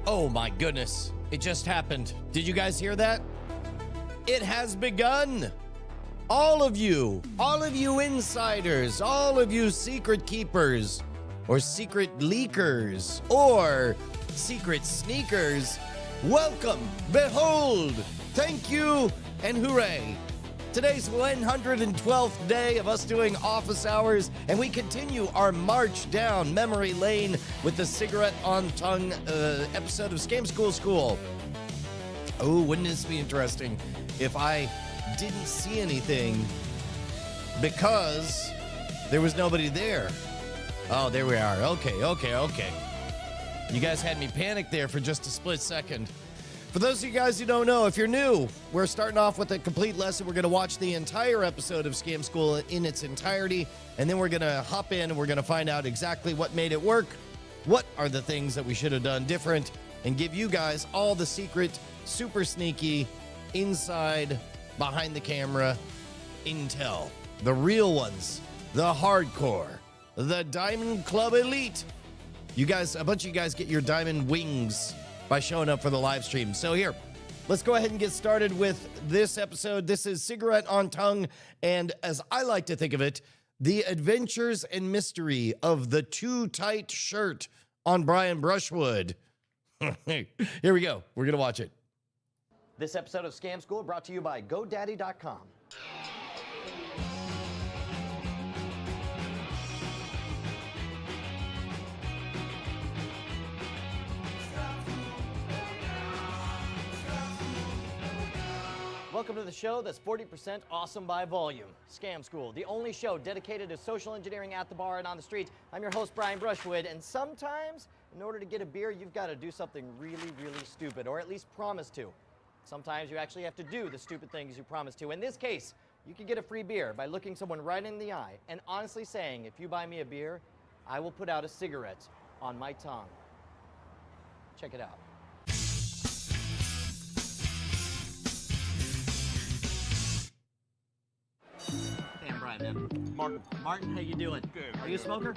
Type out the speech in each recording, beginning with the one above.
Oh my goodness, it just happened. Did you guys hear that? It has begun. All of you insiders, all of you secret keepers, or secret leakers, or secret sneakers, welcome, behold, thank you, and hooray. Today's 112th day of us doing office hours, and we continue our march down memory lane with the cigarette on tongue episode of Scam School. Oh, wouldn't this be interesting if I didn't see anything because there was nobody there. Oh, there we are. Okay. You guys had me panic there for just a split second. For those of you guys who don't know, if you're new, we're starting off with a complete lesson. We're going to watch the entire episode of Scam School in its entirety, and then we're going to hop in and we're going to find out exactly what made it work, what are the things that we should have done different, and give you guys all the secret, super sneaky, inside, behind the camera intel. The real ones, the hardcore, the Diamond Club Elite. You guys, a bunch of you guys get your diamond wings by showing up for the live stream. So here, let's go ahead and get started with this episode. This is Cigarette on Tongue, and as I like to think of it, the adventures and mystery of the too tight shirt on Brian Brushwood. Here we go. We're going to watch it. This episode of Scam School brought to you by GoDaddy.com. Welcome to the show that's 40% awesome by volume. Scam School, the only show dedicated to social engineering at the bar and on the street. I'm your host, Brian Brushwood, and sometimes, in order to get a beer, you've got to do something really, really stupid, or at least promise to. Sometimes you actually have to do the stupid things you promise to. In this case, you can get a free beer by looking someone right in the eye and honestly saying, if you buy me a beer, I will put out a cigarette on my tongue. Check it out. Damn, Brian, man. Martin, how you doing? Good. Are you a smoker?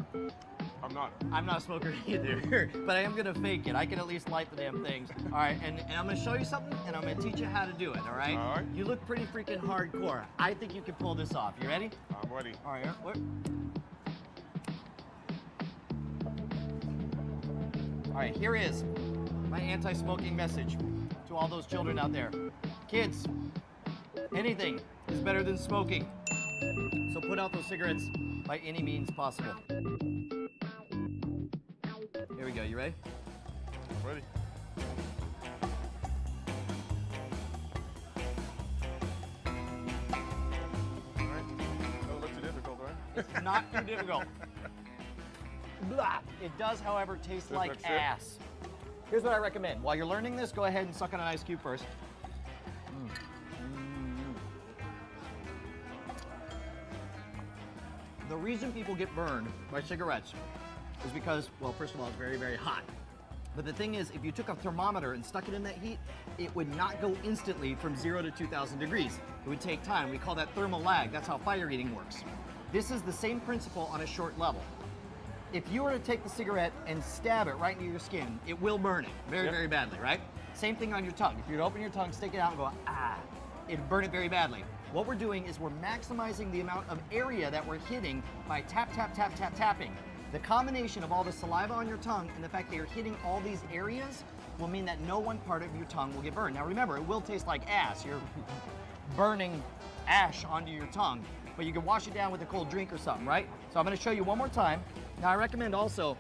I'm not. I'm not a smoker either, but I am gonna fake it. I can at least light the damn things. All right, and I'm gonna show you something, and I'm gonna teach you how to do it, all right? All right. You look pretty freaking hardcore. I think you can pull this off. You ready? I'm ready. All right, all right, here is my anti-smoking message to all those children out there. Kids, anything is better than smoking. So put out those cigarettes by any means possible. Here we go, you ready? I'm ready. All right. Don't look too difficult, right? It's not too difficult. Blah. It does, however, taste like ass. Here's what I recommend. While you're learning this, go ahead and suck on an ice cube first. The reason people get burned by cigarettes is because, well, first of all, it's very, very hot. But the thing is, if you took a thermometer and stuck it in that heat, it would not go instantly from 0 to 2,000 degrees. It would take time. We call that thermal lag. That's how fire eating works. This is the same principle on a short level. If you were to take the cigarette and stab it right into your skin, it will burn it very, very badly, right? Same thing on your tongue. If you open your tongue, stick it out and go, ah, it'd burn it very badly. What we're doing is we're maximizing the amount of area that we're hitting by tap, tap, tap, tap, tapping. The combination of all the saliva on your tongue and the fact that you're hitting all these areas will mean that no one part of your tongue will get burned. Now remember, it will taste like ass. You're burning ash onto your tongue, but you can wash it down with a cold drink or something, right? So I'm gonna show you one more time. Now I recommend also,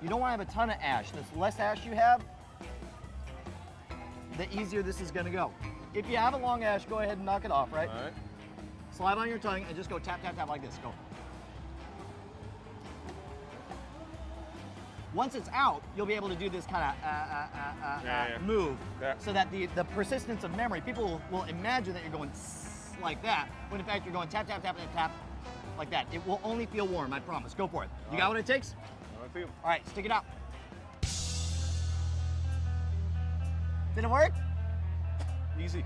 you don't wanna have a ton of ash. The less ash you have, the easier this is gonna go. If you have a long ash, go ahead and knock it off, right? All right. Slide on your tongue and just go tap, tap, tap like this, go. Once it's out, you'll be able to do this kind of move, so that the persistence of memory, people will imagine that you're going like that, when in fact you're going tap, tap, tap, tap, tap, like that. It will only feel warm, I promise. Go for it. You got what it takes? I feel. All right, stick it out. Did it work? Easy.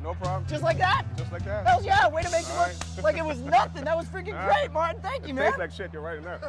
No problem. Just like that? Just like that. Hells yeah, way to make it All look right. like it was nothing. That was freaking great, Martin. Thank you, man. Tastes like shit, you're right in there.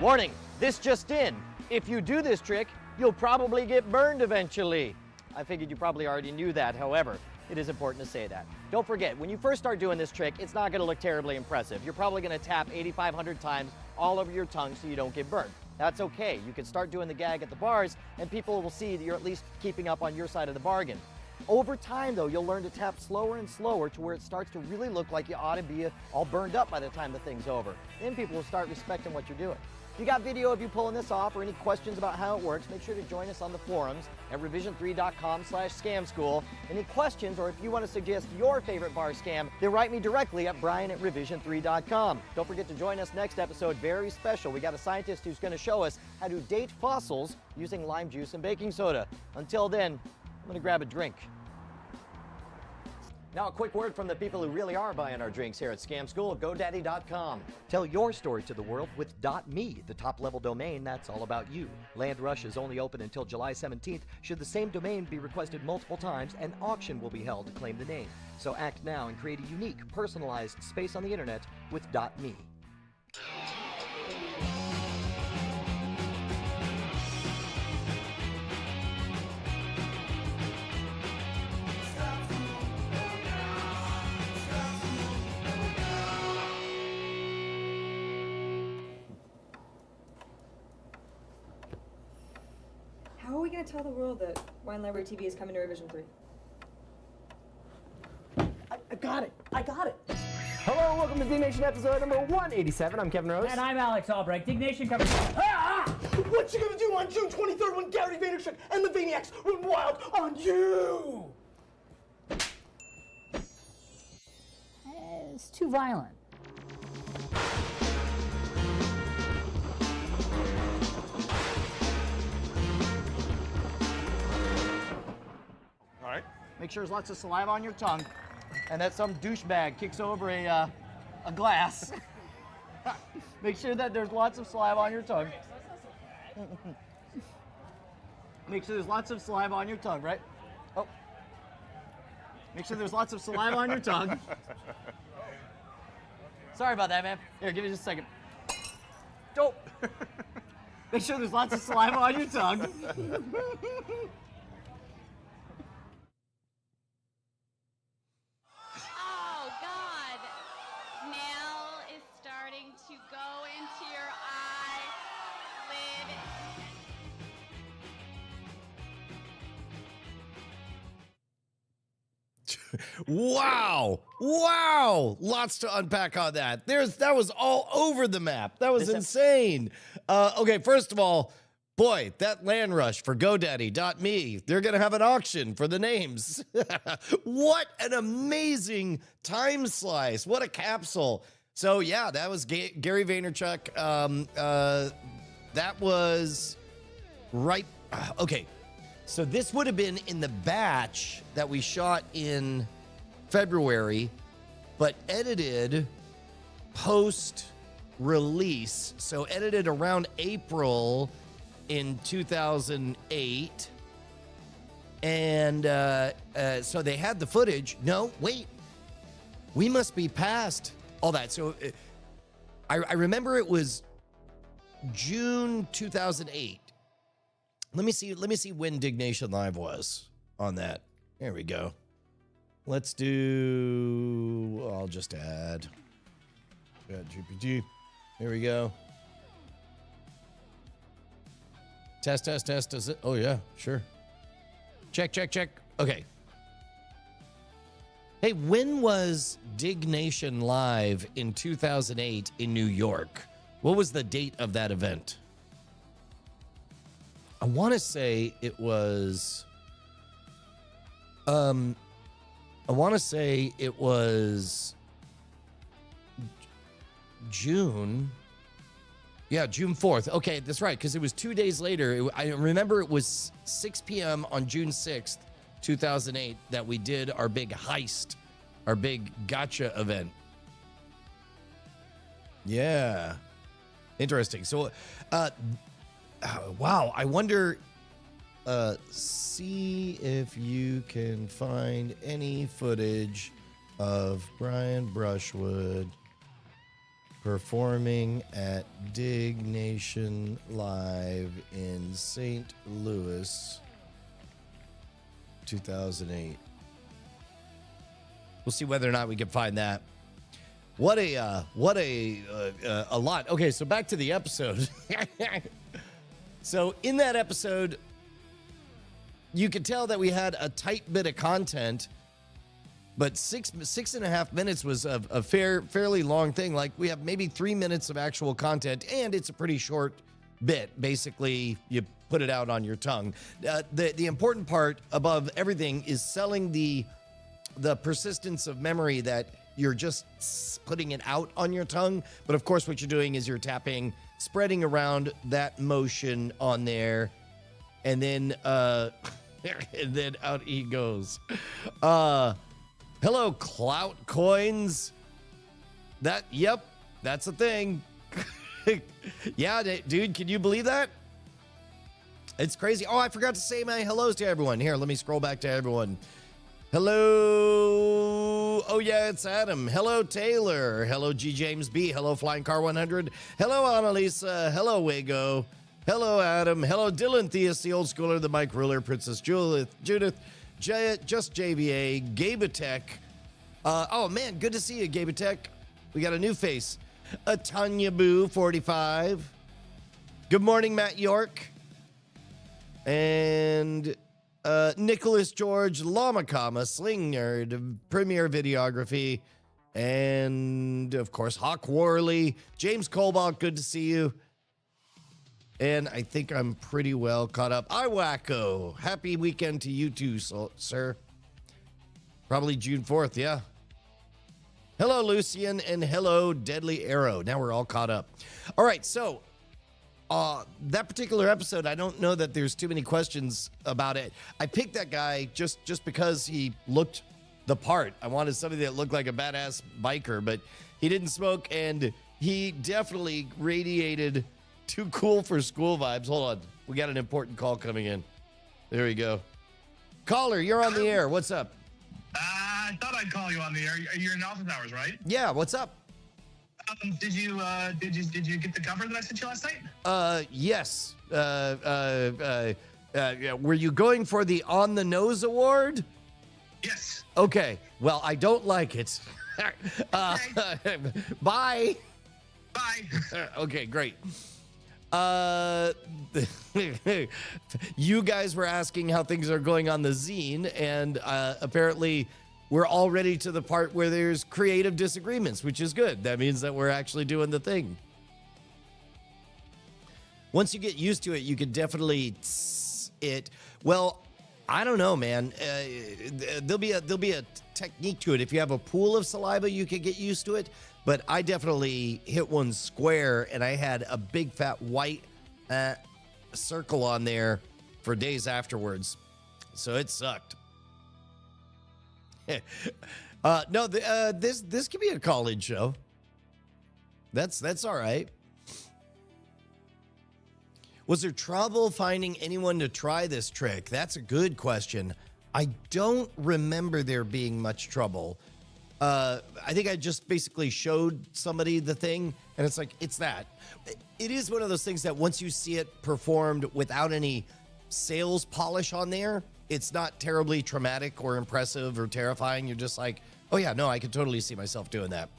Warning, this just in. If you do this trick, you'll probably get burned eventually. I figured you probably already knew that, however, it is important to say that. Don't forget, when you first start doing this trick, it's not gonna look terribly impressive. You're probably gonna tap 8,500 times all over your tongue so you don't get burned. That's okay. You can start doing the gag at the bars and people will see that you're at least keeping up on your side of the bargain. Over time, though, you'll learn to tap slower and slower to where it starts to really look like you ought to be all burned up by the time the thing's over. Then people will start respecting what you're doing. If you got video of you pulling this off or any questions about how it works, make sure to join us on the forums at revision3.com/scamschool. Any questions, or if you want to suggest your favorite bar scam, then write me directly at brian@revision3.com. Don't forget to join us next episode, very special. We got a scientist who's going to show us how to date fossils using lime juice and baking soda. Until then, I'm going to grab a drink. Now a quick word from the people who really are buying our drinks here at Scam School, GoDaddy.com. Tell your story to the world with .me, the top-level domain that's all about you. LandRush is only open until July 17th. Should the same domain be requested multiple times, an auction will be held to claim the name. So act now and create a unique, personalized space on the internet with .me. How are we going to tell the world that Wine Library TV is coming to Revision 3? I got it. Hello, welcome to Dignation episode number 187. I'm Kevin Rose. And I'm Alex Albrecht. Dignation covers. What you gonna do on June 23rd when Gary Vaynerchuk and the Vaniacs run wild on you? It's too violent. All right. Make sure there's lots of saliva on your tongue and that some douchebag kicks over a glass. Make sure that there's lots of saliva on your tongue. Make sure there's lots of saliva on your tongue, right? Oh. Make sure there's lots of saliva on your tongue. Sorry about that, man. Here, give me just a second. Don't. Make sure there's lots of saliva on your tongue. Oh, God. Nail is starting to go into your eyelid. Wow. Lots to unpack on that. That was all over the map. That was insane. Okay, first of all, boy, that land rush for GoDaddy.me, they're going to have an auction for the names. What an amazing time slice. What a capsule. So, yeah, that was Gary Vaynerchuk. That was right. Okay. So this would have been in the batch that we shot in February, but edited post-release. So edited around April in 2008. And so they had the footage. No, wait. We must be past all that. So I remember it was June 2008. Let me see when Dignation Live was on that. There we go. Let's do, I'll just add GPT. There we go. Test. Does it? Oh, yeah, sure. Check. Okay. Hey, when was Dignation Live in 2008 in New York? What was the date of that event? I want to say it was, June. Yeah, June 4th. Okay, that's right, because it was 2 days later. I remember it was 6 p.m. on June 6th, 2008, that we did our big heist, our big gotcha event. Yeah. Interesting. So, wow, I wonder, see if you can find any footage of Brian Brushwood performing at Dig Nation Live in St. Louis, 2008. We'll see whether or not we can find that. What a lot. Okay, so back to the episode. So in that episode, you could tell that we had a tight bit of content, but six and a half minutes was a fairly long thing. Like, we have maybe 3 minutes of actual content, and it's a pretty short bit. Basically, you put it out on your tongue. The important part above everything is selling the persistence of memory that you're just putting it out on your tongue. But of course, what you're doing is you're tapping, spreading around that motion on there, and then and then out he goes. Hello, Clout Coins. Yep, that's a thing. Yeah, dude, can you believe that? It's crazy. Oh, I forgot to say my hellos to everyone. Here, let me scroll back to everyone. Hello. Oh, yeah, it's Adam. Hello, Taylor. Hello, G. James B. Hello, Flying Car 100. Hello, Annalisa. Hello, Wago. Hello, Adam. Hello, Dylan Theus, the old schooler, the Mike Ruler, Princess Judith, Just JVA, Gabatek. Oh, man, good to see you, Gabatek. We got a new face. Tanya Boo, 45. Good morning, Matt York. And Nicholas George Lamakama, Sling Nerd, Premier Videography, and of course Hawk Worley, James Cobalt, good to see you. And I think I'm pretty well caught up. Iwacko, happy weekend to you too, sir. Probably June 4th, yeah. Hello, Lucian, and hello, Deadly Arrow. Now we're all caught up. All right, so that particular episode, I don't know that there's too many questions about it. I picked that guy just because he looked the part. I wanted somebody that looked like a badass biker, but he didn't smoke, and he definitely radiated too cool for school vibes. Hold on. We got an important call coming in. There we go. Caller, you're on the air. What's up? I thought I'd call you on the air. You're in office hours, right? Yeah, what's up? Did you get the cover that I sent you last night? Yes. Were you going for the On the Nose award? Yes. Okay. Well, I don't like it. Okay. Bye. Bye. Okay, great. You guys were asking how things are going on the zine, and apparently we're already to the part where there's creative disagreements, which is good. That means that we're actually doing the thing. Once you get used to it, you can definitely it. Well, I don't know, man. There'll be a technique to it. If you have a pool of saliva, you can get used to it. But I definitely hit one square, and I had a big fat white circle on there for days afterwards. So it sucked. No, this could be a college show. That's all right. Was there trouble finding anyone to try this trick? That's a good question. I don't remember there being much trouble. I think I just basically showed somebody the thing, and it's like, it's that. It is one of those things that once you see it performed without any sales polish on there, it's not terribly traumatic or impressive or terrifying. You're just like, oh yeah, no, I could totally see myself doing that.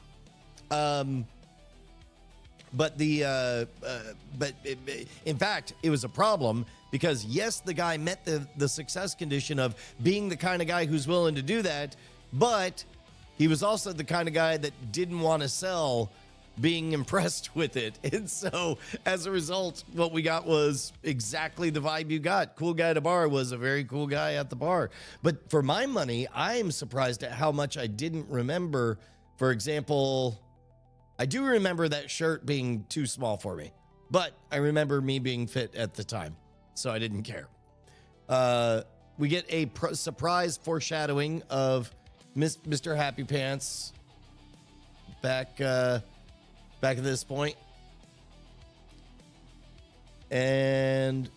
In fact, it was a problem because yes, the guy met the success condition of being the kind of guy who's willing to do that, but he was also the kind of guy that didn't want to sell being impressed with it. And so as a result, what we got was exactly the vibe you got. Cool guy at a bar was a very cool guy at the bar. But for my money, I am surprised at how much I didn't remember. For example, I do remember that shirt being too small for me, but I remember me being fit at the time, so I didn't care. We get a surprise foreshadowing of Mr. Happy Pants back at this point. And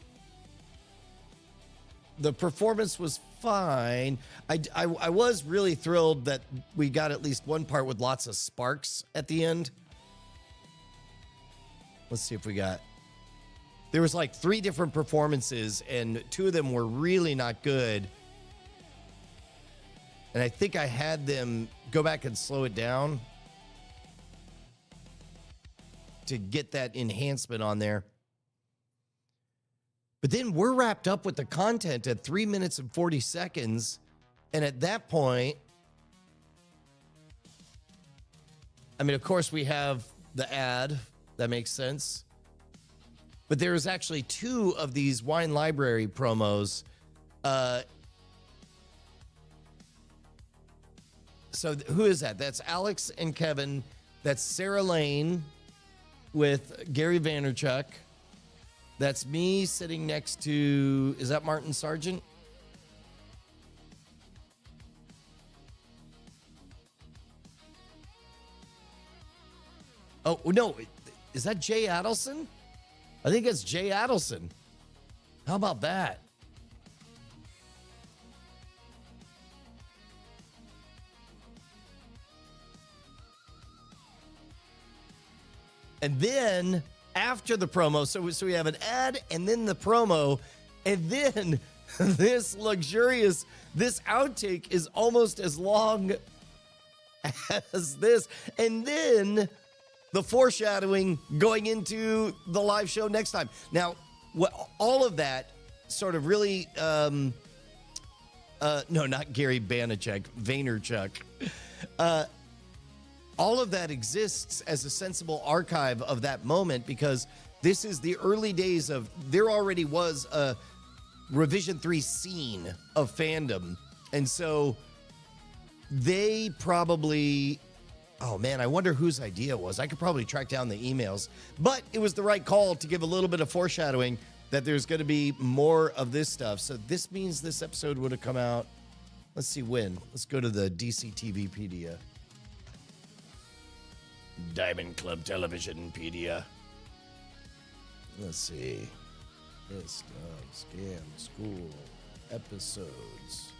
the performance was fine. I was really thrilled that we got at least one part with lots of sparks at the end. Let's see if we got. There was like 3 different performances, and 2 of them were really not good. And I think I had them go back and slow it down to get that enhancement on there. But then we're wrapped up with the content at 3 minutes and 40 seconds. And at that point, I mean, of course, we have the ad. That makes sense. But there's actually 2 of these wine library promos. So who is that? That's Alex and Kevin. That's Sarah Lane with Gary Vaynerchuk. That's me sitting next to, is that Martin Sargent? Oh, no. Is that Jay Adelson? I think it's Jay Adelson. How about that? And then after the promo, so we have an ad and then the promo, and then this outtake is almost as long as this. And then the foreshadowing going into the live show next time. Now, all of that sort of really, no, not Gary Vaynerchuk. All of that exists as a sensible archive of that moment, because this is the early days of, there already was a Revision 3 scene of fandom. And so they probably, oh man, I wonder whose idea it was. I could probably track down the emails, but it was the right call to give a little bit of foreshadowing that there's going to be more of this stuff. So this means this episode would have come out. Let's see when. Let's go to the DC TVpedia. Diamond Club Televisionpedia. Let's see. List of Scam School episodes.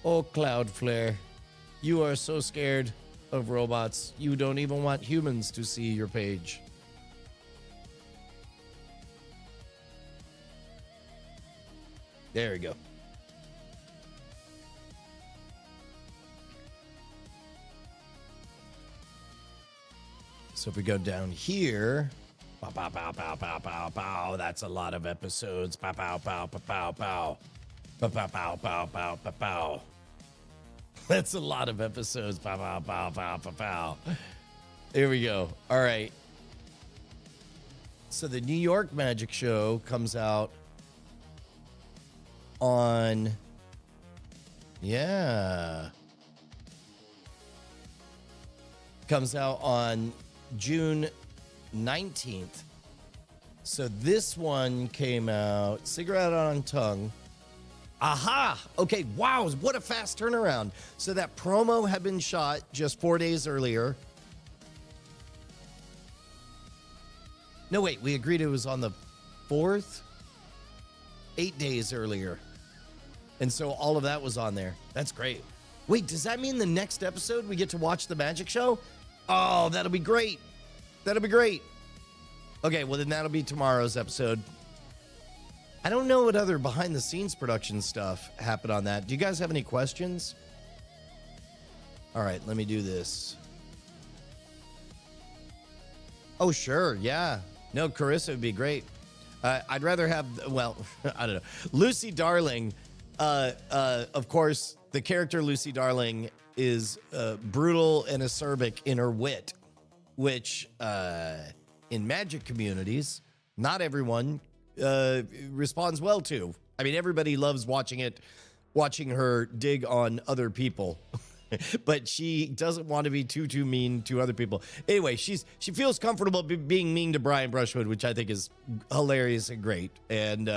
Oh, Cloudflare, you are so scared of robots, you don't even want humans to see your page. There we go. So if we go down here, pow, pow, pow, pow, pow, pow, pow, that's a lot of episodes. Pow, pow, pow, pow, pow, pow. Pow, pow, pow, pow, pow, pow, pow. That's a lot of episodes. Pow, pow, pow, pow, pow, pow. Here we go. All right. So the New York Magic Show comes out on, comes out on June 19th. So this one came out, Cigarette on Tongue. Aha! Okay, wow, what a fast turnaround. So that promo had been shot just 4 days earlier. No, wait, we agreed it was on the 4th? 8 days earlier. And so all of that was on there. That's great. Wait, does that mean the next episode we get to watch the magic show? Oh, that'll be great. That'll be great. Okay, well, then that'll be tomorrow's episode. I don't know what other behind-the-scenes production stuff happened on that. Do you guys have any questions? All right, let me do this. Oh, sure, yeah. No, Carissa would be great. I'd rather have, well, I don't know. Lucy Darling, of course, the character Lucy Darling is brutal and acerbic in her wit, which in magic communities, not everyone responds well to. I mean, everybody loves watching her dig on other people. But she doesn't want to be too mean to other people. Anyway, she feels comfortable being mean to Brian Brushwood, which I think is hilarious and great. And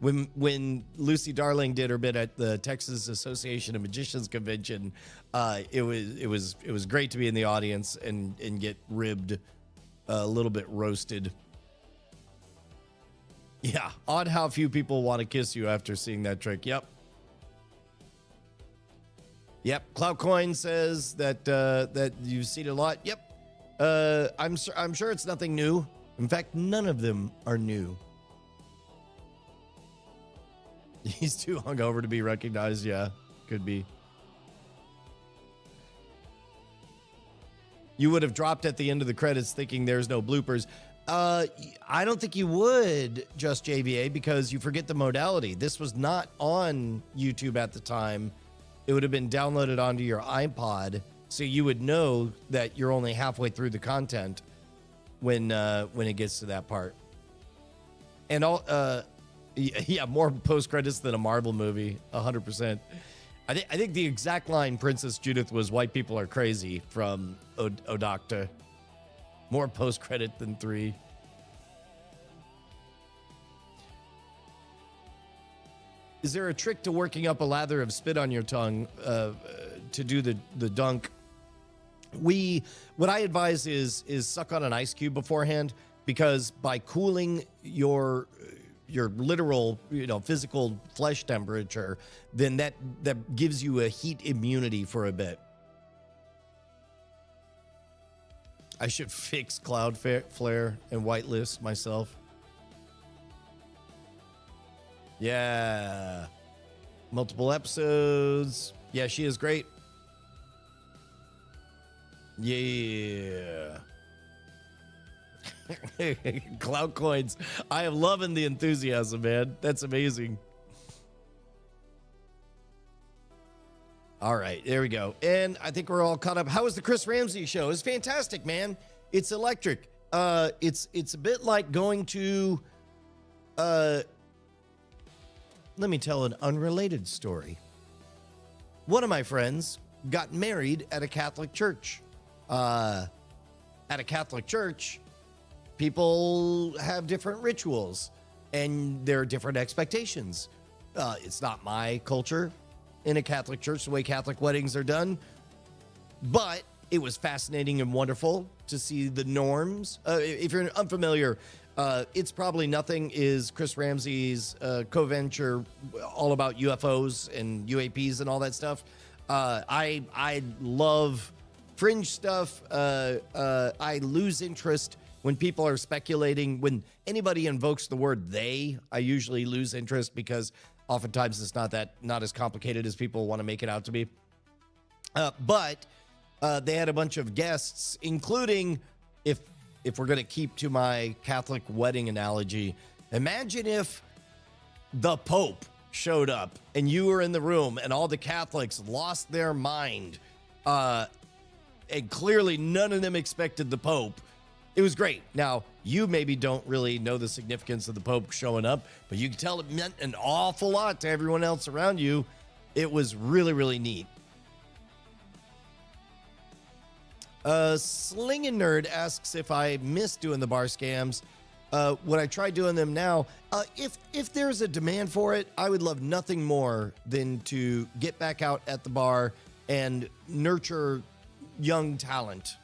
when Lucy Darling did her bit at the Texas Association of Magicians convention, it was great to be in the audience and get ribbed, a little bit roasted. Yeah, odd how few people want to kiss you after seeing that trick. Yep. Yep, Cloud Coin says that you've seen it a lot. Yep, I'm sure it's nothing new. In fact, none of them are new. He's too hungover to be recognized. Yeah, could be. You would have dropped at the end of the credits thinking there's no bloopers. I don't think you would, just JVA, because you forget the modality. This was not on YouTube at the time. It would have been downloaded onto your iPod, so you would know that you're only halfway through the content when it gets to that part. And yeah, more post credits than a Marvel movie, 100%. I think the exact line Princess Judith was "White people are crazy" from Odocta. More post credit than 3. Is there a trick to working up a lather of spit on your tongue to do the dunk? What I advise is suck on an ice cube beforehand, because by cooling your literal, physical flesh temperature, then that gives you a heat immunity for a bit. I should fix Cloudflare and whitelist myself. Yeah. Multiple episodes. Yeah, she is great. Yeah. Cloud coins. I am loving the enthusiasm, man. That's amazing. All right, there we go. And I think we're all caught up. How was the Chris Ramsey show? It's fantastic, man. It's electric. It's a bit like going to let me tell an unrelated story. One of my friends got married at a Catholic church. At a Catholic church, people have different rituals and there are different expectations. It's not my culture in a Catholic church, the way Catholic weddings are done. But it was fascinating and wonderful to see the norms. If you're unfamiliar, It's Probably Nothing is Chris Ramsey's co-venture all about UFOs and UAPs and all that stuff. I love fringe stuff. I lose interest when people are speculating. When anybody invokes the word they, I usually lose interest because oftentimes it's not as complicated as people want to make it out to be. But they had a bunch of guests, including, if we're going to keep to my Catholic wedding analogy, imagine if the Pope showed up and you were in the room and all the Catholics lost their mind. And clearly none of them expected the Pope. It was great. Now, you maybe don't really know the significance of the Pope showing up, but you can tell it meant an awful lot to everyone else around you. It was really, really neat. Slingin' Nerd asks if I miss doing the bar scams. Would I try doing them now? If there's a demand for it, I would love nothing more than to get back out at the bar and nurture young talent,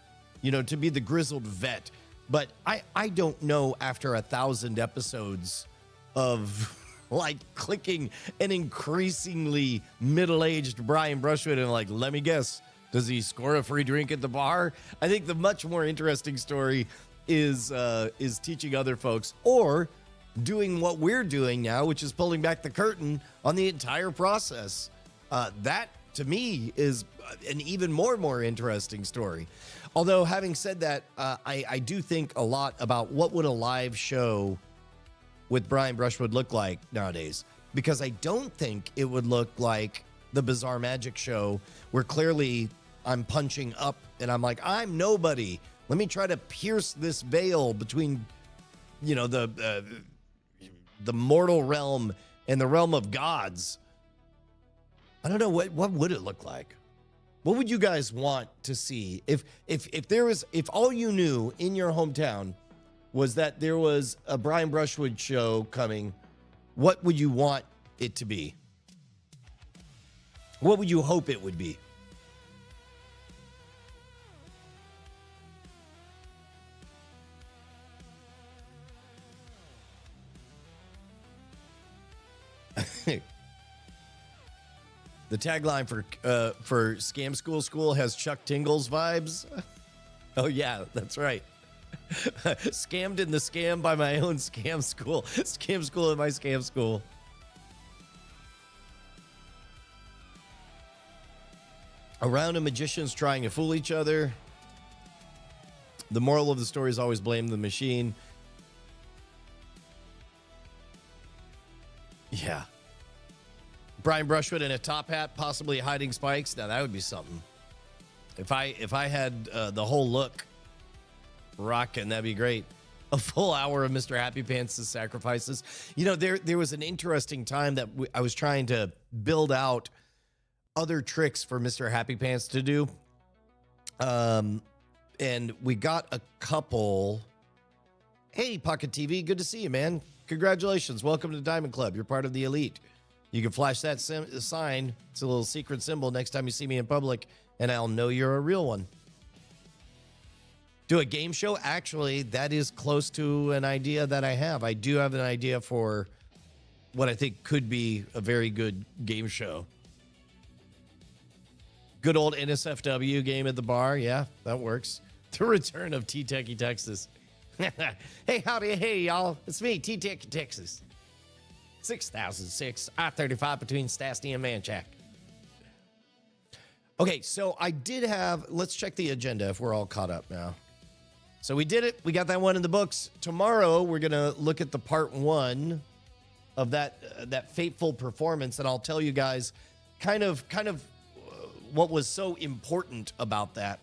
to be the grizzled vet. But I don't know, after 1,000 episodes of like clicking an increasingly middle-aged Brian Brushwood and like, let me guess, does he score a free drink at the bar? I think the much more interesting story is teaching other folks, or doing what we're doing now, which is pulling back the curtain on the entire process. That, to me, is an even more interesting story. Although, having said that, I do think a lot about what would a live show with Brian Brushwood look like nowadays, because I don't think it would look like the Bizarre Magic show, where clearly I'm punching up and I'm like, I'm nobody. Let me try to pierce this veil between, the mortal realm and the realm of gods. I don't know, what would it look like? What would you guys want to see if all you knew in your hometown was that there was a Brian Brushwood show coming? What would you want it to be? What would you hope it would be? The tagline for Scam School has Chuck Tingles vibes. Oh, yeah, that's right. Scammed in the scam by my own scam school. Scam school at my scam school. A round of magicians trying to fool each other. The moral of the story is always blame the machine. Yeah. Brian Brushwood in a top hat, possibly hiding spikes. Now, that would be something. If I had the whole look rocking, that'd be great. A full hour of Mr. Happy Pants' sacrifices. You know, there was an interesting time that I was trying to build out other tricks for Mr. Happy Pants to do. And we got a couple. Hey, Pocket TV, good to see you, man. Congratulations. Welcome to Diamond Club. You're part of the elite. You can flash that sign. It's a little secret symbol next time you see me in public, and I'll know you're a real one. Do a game show? Actually, that is close to an idea that I have. I do have an idea for what I think could be a very good game show. Good old NSFW game at the bar. Yeah, that works. The return of T-Techie Texas. Hey, howdy, hey, y'all. It's me, T-Techie Texas. 6006, I-35 between Stastny and Manchac. Okay, so I did have, let's check the agenda if we're all caught up now. So we did it. We got that one in the books. Tomorrow, we're going to look at the part one of that fateful performance, and I'll tell you guys kind of what was so important about that.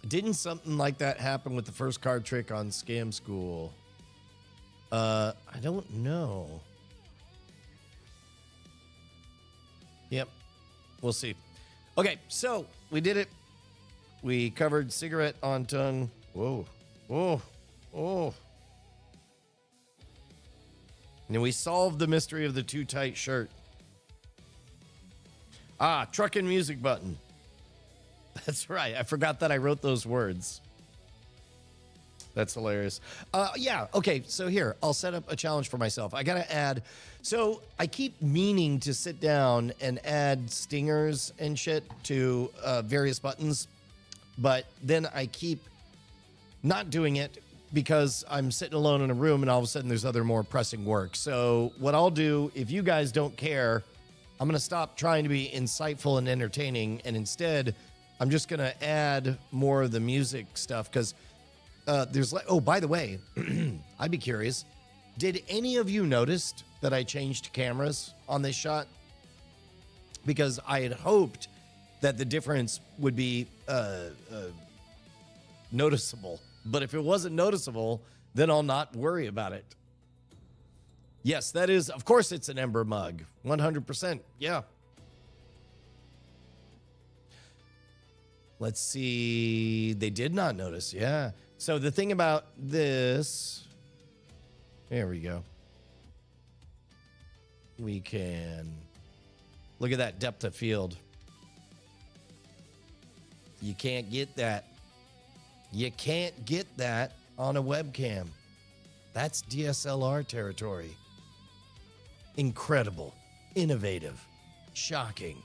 Didn't something like that happen with the first card trick on Scam School? I don't know. Yep. We'll see. Okay, so we did it. We covered cigarette on tongue. Whoa. Whoa. Oh. And we solved the mystery of the too tight shirt. Ah, truck and music button. That's right. I forgot that I wrote those words. That's hilarious. Yeah. Okay. So here, I'll set up a challenge for myself. I got to add. So I keep meaning to sit down and add stingers and shit to various buttons, but then I keep not doing it because I'm sitting alone in a room and all of a sudden there's other more pressing work. So what I'll do, if you guys don't care, I'm going to stop trying to be insightful and entertaining, and instead I'm just going to add more of the music stuff because there's like, oh, by the way, I'd be curious. Did any of you notice that I changed cameras on this shot? Because I had hoped that the difference would be noticeable. But if it wasn't noticeable, then I'll not worry about it. Yes, that is, of course, it's an Ember mug. 100%. Yeah. Let's see. They did not notice. Yeah. So the thing about this, there we go. We can look at that depth of field. You can't get that. You can't get that on a webcam. That's DSLR territory. Incredible, innovative, shocking.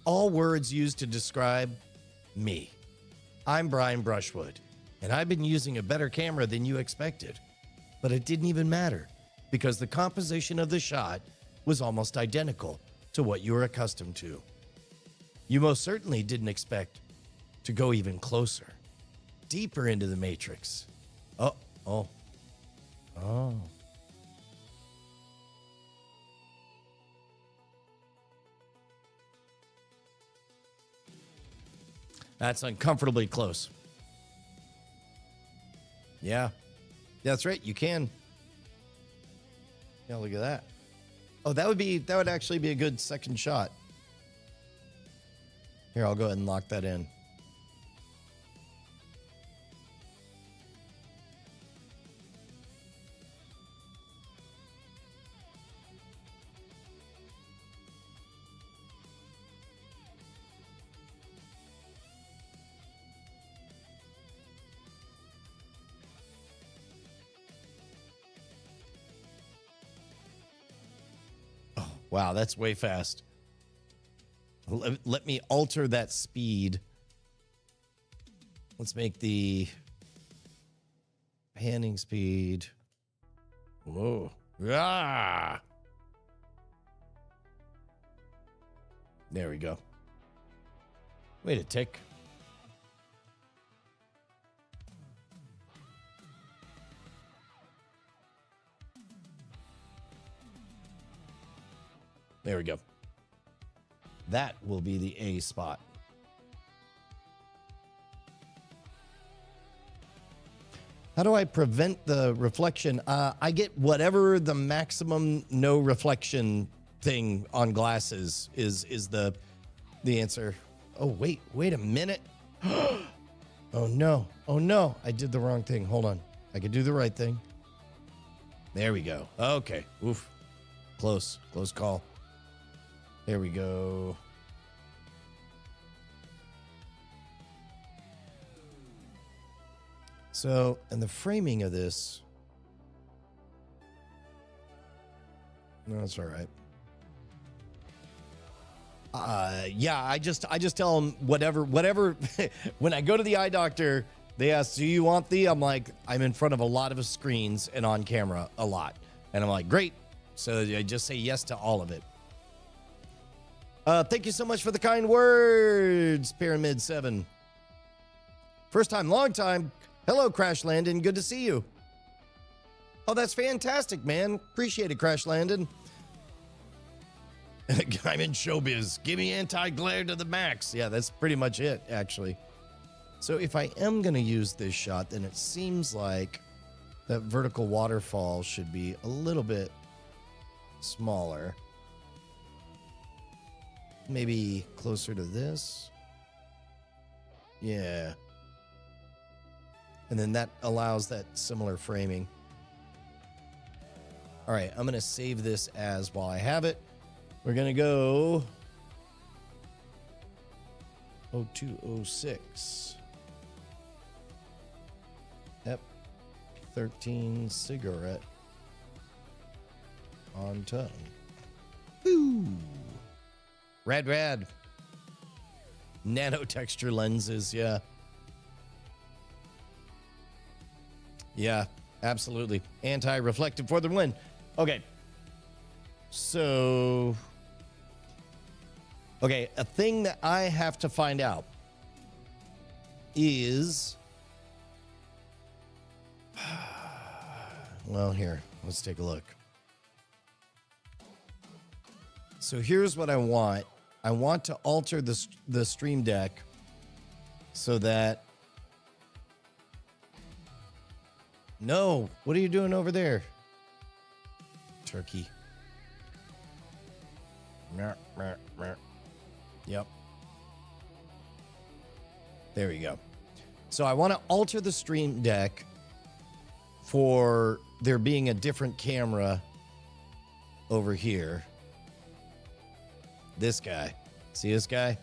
All words used to describe me. I'm Brian Brushwood, and I've been using a better camera than you expected. But it didn't even matter, because the composition of the shot was almost identical to what you were accustomed to. You most certainly didn't expect to go even closer, deeper into the matrix. Oh. That's uncomfortably close. Yeah. That's right. You can. Yeah, look at that. Oh, that would actually be a good second shot. Here, I'll go ahead and lock that in. Wow, that's way fast. Let me alter that speed. Let's make the panning speed. Whoa. Ah. There we go. Wait a tick. There we go. That will be the A spot. How do I prevent the reflection? I get whatever the maximum no reflection thing on glasses is the answer. Oh, wait a minute. Oh, no. Oh, no. I did the wrong thing. Hold on. I could do the right thing. There we go. Okay. Oof. Close call. There we go. So, and the framing of this. No, that's all right. Yeah, I just tell them whatever. When I go to the eye doctor, they ask, "Do you want the?" I'm like, I'm in front of a lot of screens and on camera a lot, and I'm like, great. So I just say yes to all of it. Thank you so much for the kind words, Pyramid 7. First time, long time. Hello, Crash Landon. Good to see you. Oh, that's fantastic, man. Appreciate it, Crash Landon. I'm in showbiz. Give me anti-glare to the max. Yeah, that's pretty much it, actually. So if I am going to use this shot, then it seems like that vertical waterfall should be a little bit smaller. Maybe closer to this. Yeah. And then that allows that similar framing. All right, I'm going to save this as while I have it. We're going to go 0206. Ep13 cigarette on tongue. Woo! Rad. Nano texture lenses, yeah. Yeah, absolutely. Anti-reflective for the win. Okay. So, okay, a thing that I have to find out is, well, here, let's take a look. So here's what I want. I want to alter the Stream Deck so that... No, what are you doing over there? Turkey. Yep. There we go. So I want to alter the Stream Deck for there being a different camera over here. This guy. See this guy?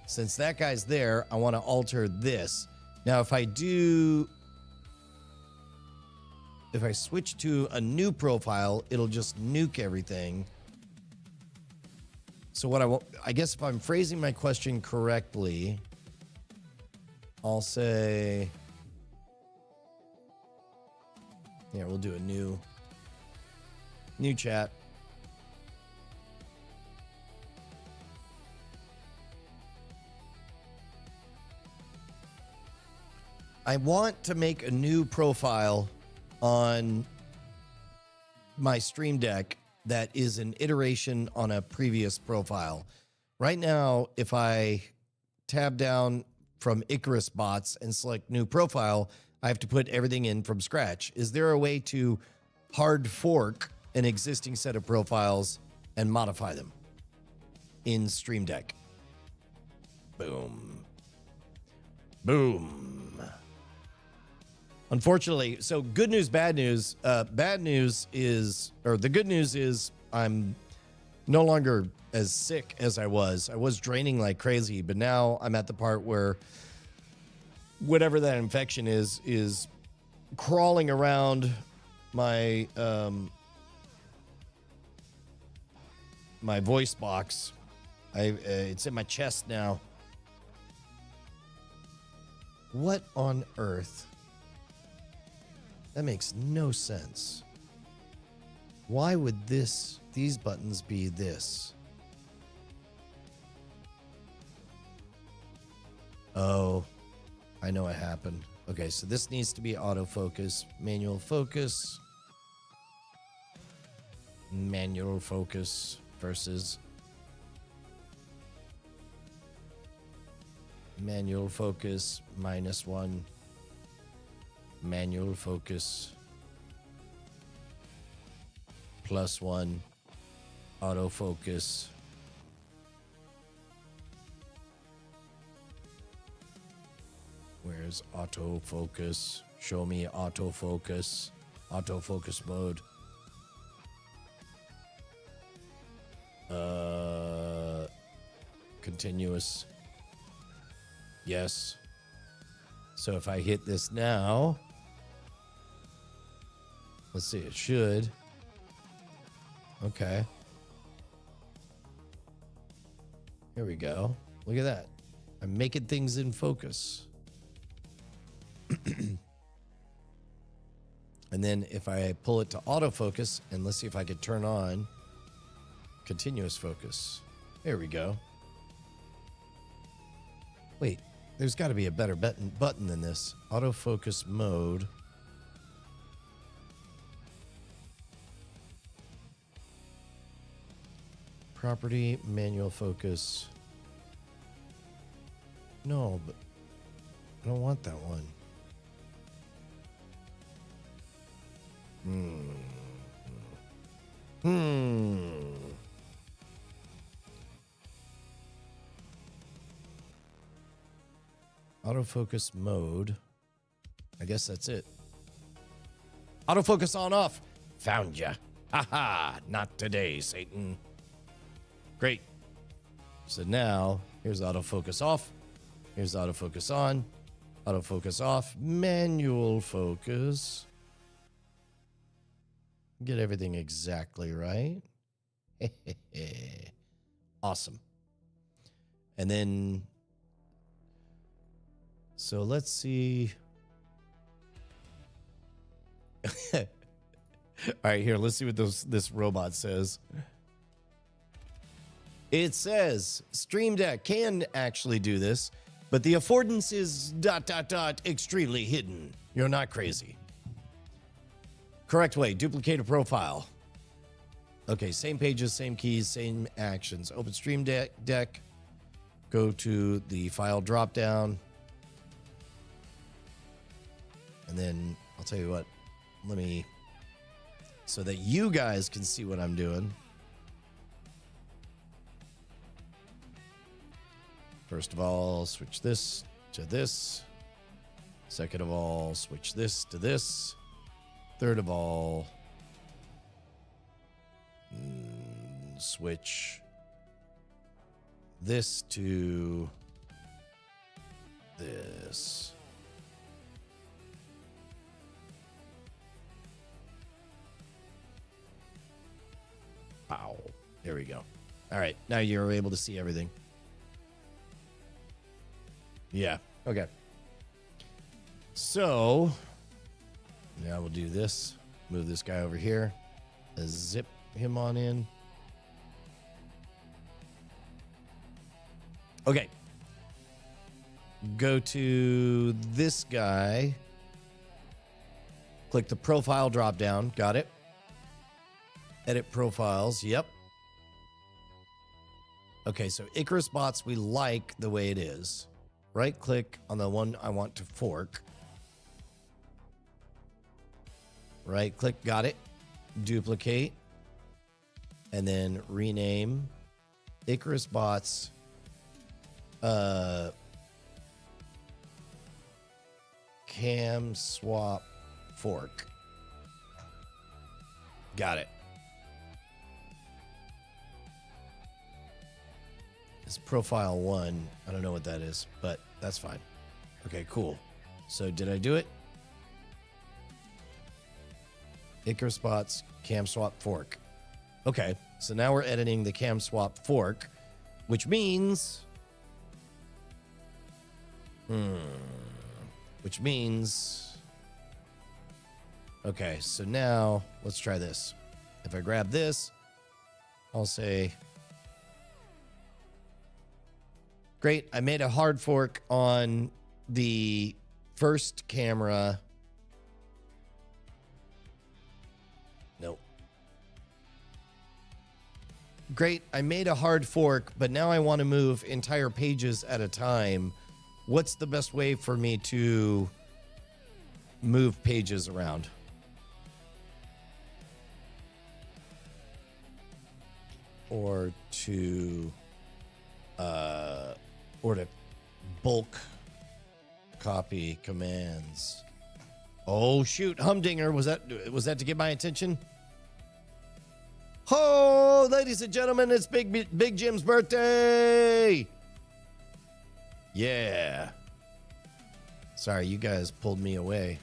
Since that guy's there, I want to alter this. Now, if I switch to a new profile, it'll just nuke everything. So what I guess if I'm phrasing my question correctly, I'll say, yeah, we'll do a new chat. I want to make a new profile on my Stream Deck that is an iteration on a previous profile. Right now, if I tab down from Icarus bots and select new profile, I have to put everything in from scratch. Is there a way to hard fork an existing set of profiles and modify them in Stream Deck? Boom. Boom. Unfortunately, so good news, bad news. Bad news is, or the good news is, I'm no longer as sick as I was. I was draining like crazy, but now I'm at the part where whatever that infection is crawling around my my voice box. It's in my chest now. What on earth? That makes no sense. Why would these buttons be this? Oh, I know what happened. Okay, so this needs to be autofocus, manual focus versus manual focus -1, manual focus +1, autofocus. Where's autofocus? Show me autofocus. Autofocus mode. Continuous. Yes. So if I hit this now, let's see, it should. Okay. Here we go. Look at that. I'm making things in focus. And then if I pull it to autofocus, and let's see if I could turn on continuous focus. There we go. Wait, there's got to be a better button than this. Autofocus mode. Property, manual focus. No, but I don't want that one. Autofocus mode. I guess that's it. Autofocus on off. Found ya. Haha, not today, Satan. Great. So now, here's autofocus off. Here's autofocus on. Autofocus off. Manual focus. Get everything exactly right. Awesome. And then, so let's see. All right, here, let's see what this robot says. It says Stream Deck can actually do this, but the affordance is ... extremely hidden. You're not crazy. Correct way, duplicate a profile. Okay, same pages, same keys, same actions. Open Stream Deck. Go to the file drop down. And then I'll tell you what, let me, so that you guys can see what I'm doing. First of all, switch this to this. Second of all, switch this to this. Third of all, switch this to this. Wow. There we go. All right. Now you're able to see everything. Yeah. Okay. So now we'll do this. Move this guy over here. Zip him on in. Okay. Go to this guy. Click the profile drop down. Got it. Edit profiles. Yep. Okay, so Icarus bots, we like the way it is. Right click on the one I want to fork. Right click, got it. Duplicate. And then rename Icarus bots. Cam swap fork. Got it. It's profile 1. I don't know what that is, but that's fine. Okay, cool. So did I do it? Icarus spots, cam swap fork. Okay, so now we're editing the cam swap fork. Which means... Which means... Okay, so now let's try this. If I grab this, I'll say... Great, I made a hard fork on the first camera. Nope. Great, I made a hard fork, but now I want to move entire pages at a time. What's the best way for me to move pages around? Or to bulk copy commands. Oh shoot, Humdinger, was that to get my attention? Oh, ladies and gentlemen, it's Big Jim's birthday. Yeah. Sorry, you guys pulled me away.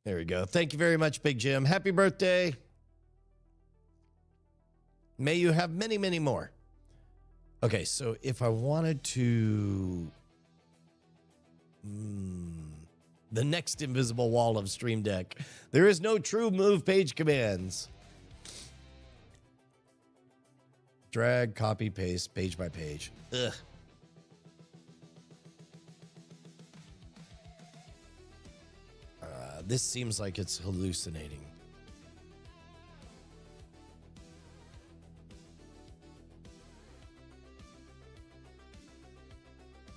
There we go. Thank you very much, Big Jim. Happy birthday. May you have many, many more. Okay, so if I wanted to... the next invisible wall of Stream Deck. There is no true move page commands. Drag, copy, paste, page by page. Ugh. This seems like it's hallucinating.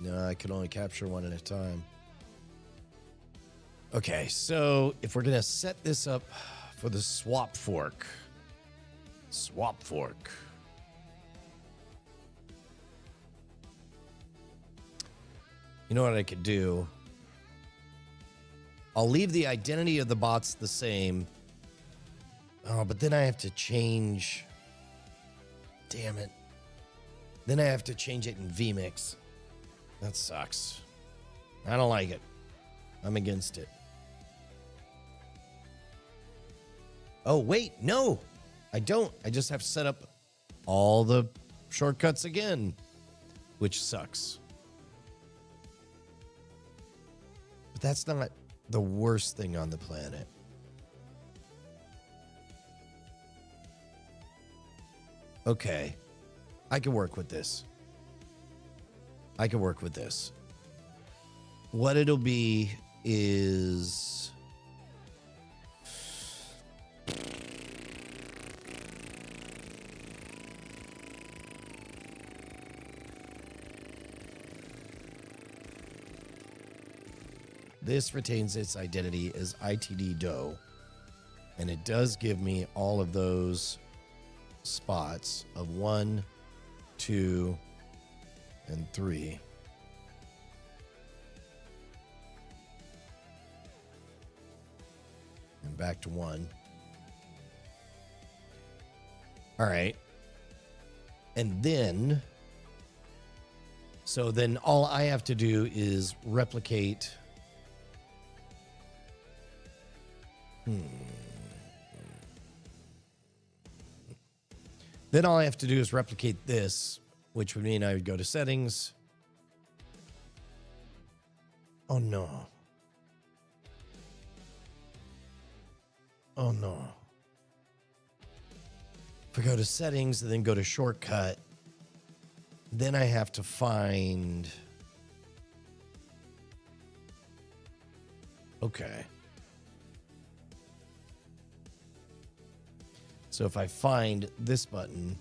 No, I can only capture one at a time. Okay, so if we're going to set this up for the swap fork. Swap fork. You know what I could do? I'll leave the identity of the bots the same. Oh, but then I have to change. Damn it. Then I have to change it in vMix. That sucks. I don't like it. I'm against it. Oh, wait. No, I don't. I just have to set up all the shortcuts again, which sucks. But that's not the worst thing on the planet. Okay. I can work with this. I can work with this. What it'll be is... This retains its identity as ITD DO, and it does give me all of those spots of 1, 2, and 3. And back to 1. All right. And then, so then all I have to do is replicate. Then all I have to do is replicate this, which would mean I would go to settings. Oh no. Oh no. If I go to settings and then go to shortcut, then I have to find. Okay. So if I find this button,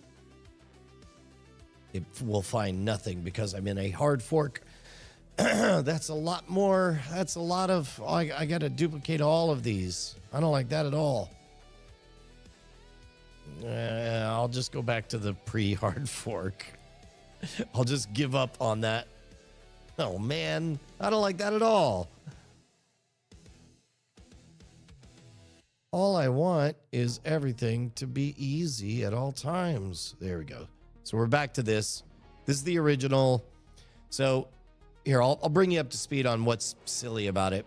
it will find nothing because I'm in a hard fork. That's a lot more. That's a lot of, I got to duplicate all of these. I don't like that at all. I'll just go back to the pre-hard fork. I'll just give up on that. Oh man, I don't like that at all. All I want is everything to be easy at all times. There we go. So we're back to this. This is the original. So here, I'll bring you up to speed on what's silly about it.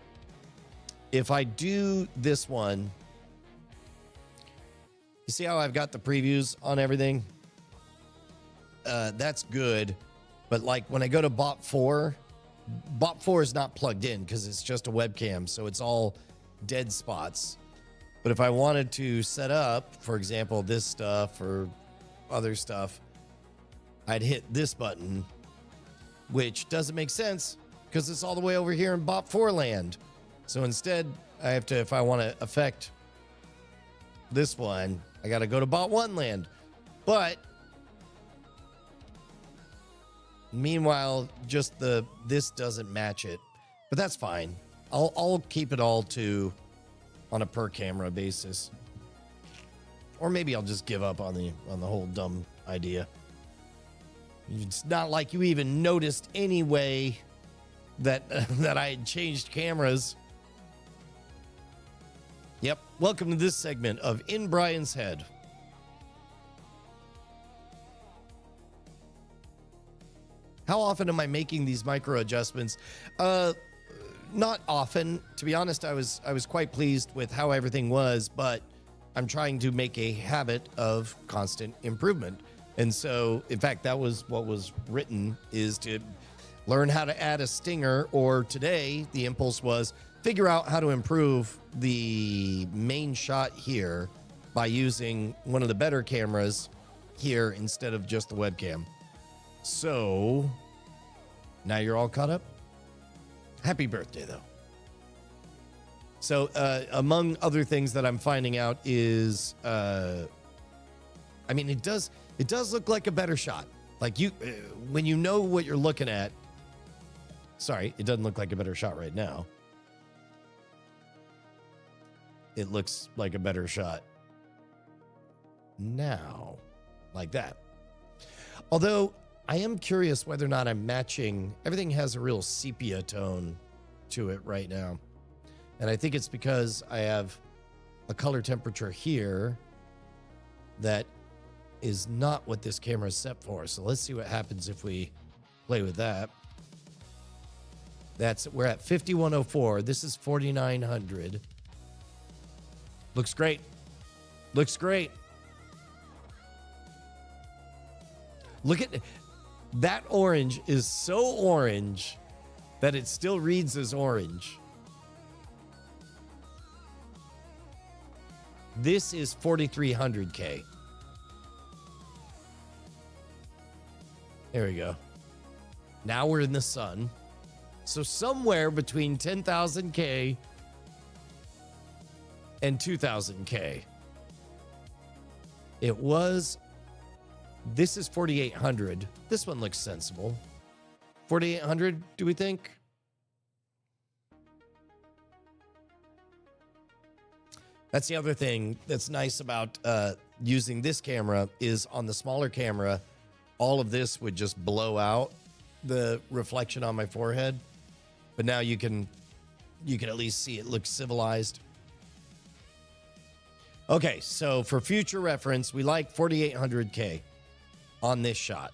If I do this one, You see how I've got the previews on everything? That's good. But like when I go to bot 4 is not plugged in because it's just a webcam. So it's all dead spots. But if I wanted to set up, for example, this stuff or other stuff, I'd hit this button, which doesn't make sense because it's all the way over here in bot 4 land. So instead, I have to, if I want to affect this one, I got to go to bot 1 land. But meanwhile, just this doesn't match it. But that's fine. I'll keep it all to on a per camera basis. Or maybe I'll just give up on the whole dumb idea. It's not like you even noticed anyway that that I had changed cameras. Yep. Welcome to this segment of In Brian's Head. How often am I making these micro adjustments? Not often. To be honest, I was quite pleased with how everything was, but I'm trying to make a habit of constant improvement. And so, in fact, that was what was written, is to learn how to add a stinger, or today the impulse was figure out how to improve the main shot here by using one of the better cameras here instead of just the webcam. So now you're all caught up. Happy birthday, though. So among other things that I'm finding out is, I mean, it does look like a better shot. Like when you know what you're looking at. Sorry, it doesn't look like a better shot right now. It looks like a better shot now, like that. Although I am curious whether or not I'm matching. Everything has a real sepia tone to it right now. And I think it's because I have a color temperature here that is not what this camera is set for. So let's see what happens if we play with that. We're at 5104. This is 4900. Looks great. Looks great. Look at that. Orange is so orange that it still reads as orange. This is 4300K. There we go. Now we're in the sun. So somewhere between 10,000K and 2,000K. It was, this is 4,800. This one looks sensible. 4,800, do we think? That's the other thing that's nice about using this camera is on the smaller camera, all of this would just blow out the reflection on my forehead. But now you can at least see it looks civilized. Okay, so for future reference, we like 4,800K on this shot.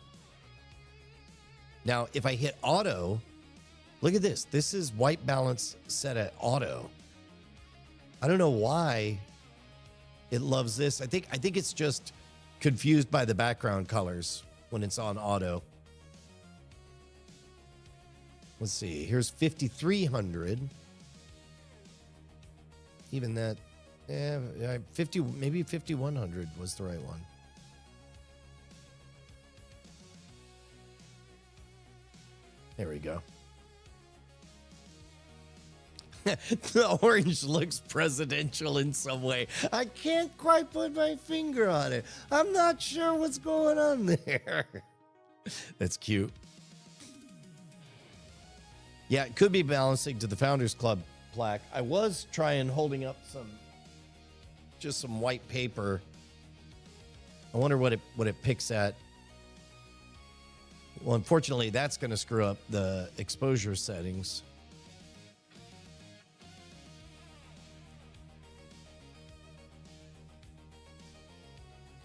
Now, if I hit auto, look at this. This is white balance set at auto. I don't know why it loves this. I think it's just confused by the background colors when it's on auto. Let's see. Here's 5,300. Even that, yeah, 50, maybe 5,100 was the right one. There we go. The orange looks presidential in some way. I can't quite put my finger on it. I'm not sure what's going on there. That's cute. Yeah, it could be balancing to the Founders Club plaque. I was trying holding up some white paper. I wonder what it picks at. Well, unfortunately, that's going to screw up the exposure settings.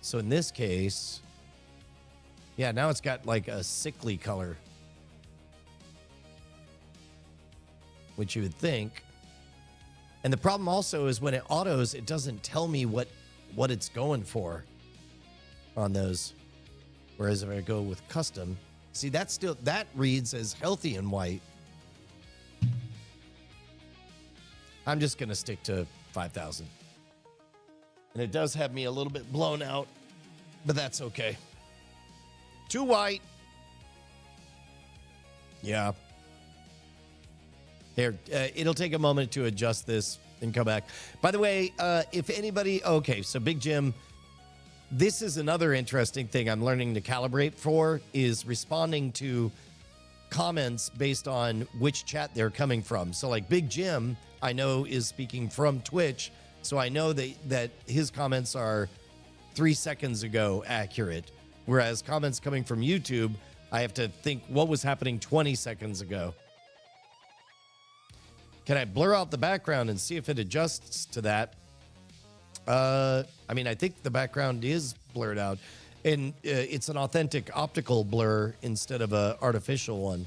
So in this case, yeah, now it's got like a sickly color, which you would think. And the problem also is when it autos, it doesn't tell me what what it's going for on those. Whereas if I go with custom, see, that reads as healthy and white. I'm just going to stick to 5,000. And it does have me a little bit blown out, but that's okay. Too white. Yeah. Here, it'll take a moment to adjust this and come back. By the way, if anybody, okay, so Big Jim, this is another interesting thing I'm learning to calibrate for, is responding to comments based on which chat they're coming from. So like Big Jim, I know is speaking from Twitch, so I know that his comments are 3 seconds ago accurate, whereas comments coming from YouTube, I have to think what was happening 20 seconds ago. Can I blur out the background and see if it adjusts to that? I mean, I think the background is blurred out, and it's an authentic optical blur instead of an artificial one.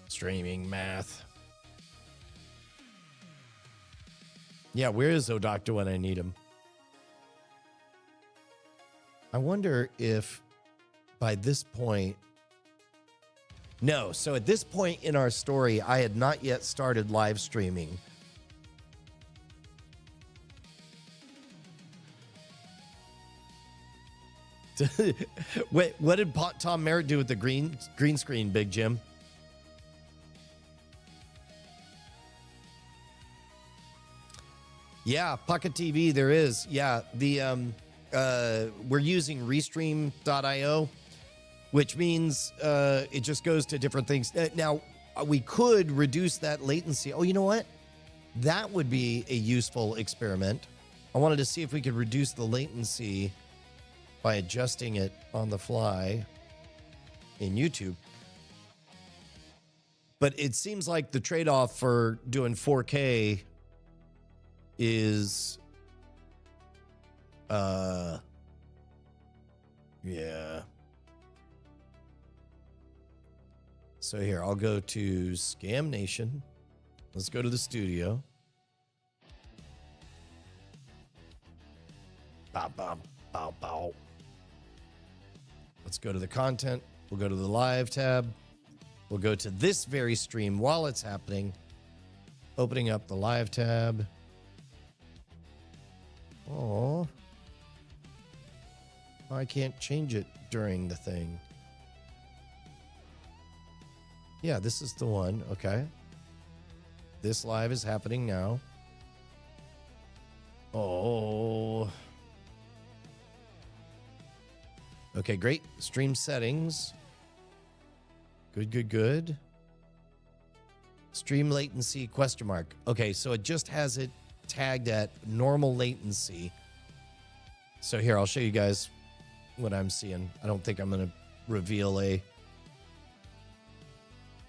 Streaming math. Yeah, where is O'Doctor when I need him? I wonder if by this point... No, so at this point in our story, I had not yet started live streaming. Wait, what did Tom Merritt do with the green screen, Big Jim? Yeah, Pocket TV, there is. Yeah, we're using Restream.io, which means it just goes to different things. Now, we could reduce that latency. Oh, you know what? That would be a useful experiment. I wanted to see if we could reduce the latency by adjusting it on the fly in YouTube. But it seems like the trade-off for doing 4K is yeah. So here, I'll go to Scam Nation. Let's go to the studio. Bow, bow, bow, bow. Let's go to the content. We'll go to the live tab. We'll go to this very stream while it's happening. Opening up the live tab. Oh, I can't change it during the thing. Yeah, this is the one. Okay. This live is happening now. Oh. Okay, great. Stream settings. Good, good, good. Stream latency question mark. Okay, so it just has it tagged at normal latency. So here, I'll show you guys what I'm seeing. I don't think I'm going to reveal a...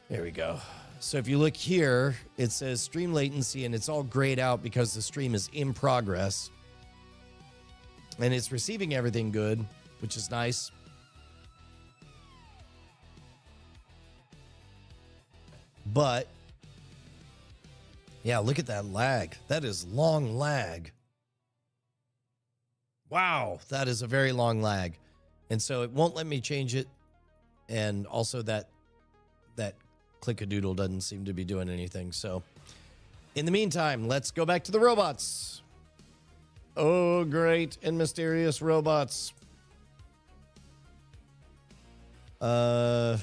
There we go. So if you look here, it says stream latency, and it's all grayed out because the stream is in progress. And it's receiving everything good, which is nice. But, yeah, look at that lag. That is long lag. Wow, that is a very long lag. And so it won't let me change it. And also that click-a-doodle doesn't seem to be doing anything. So in the meantime, let's go back to the robots. Oh, great and mysterious robots. I'm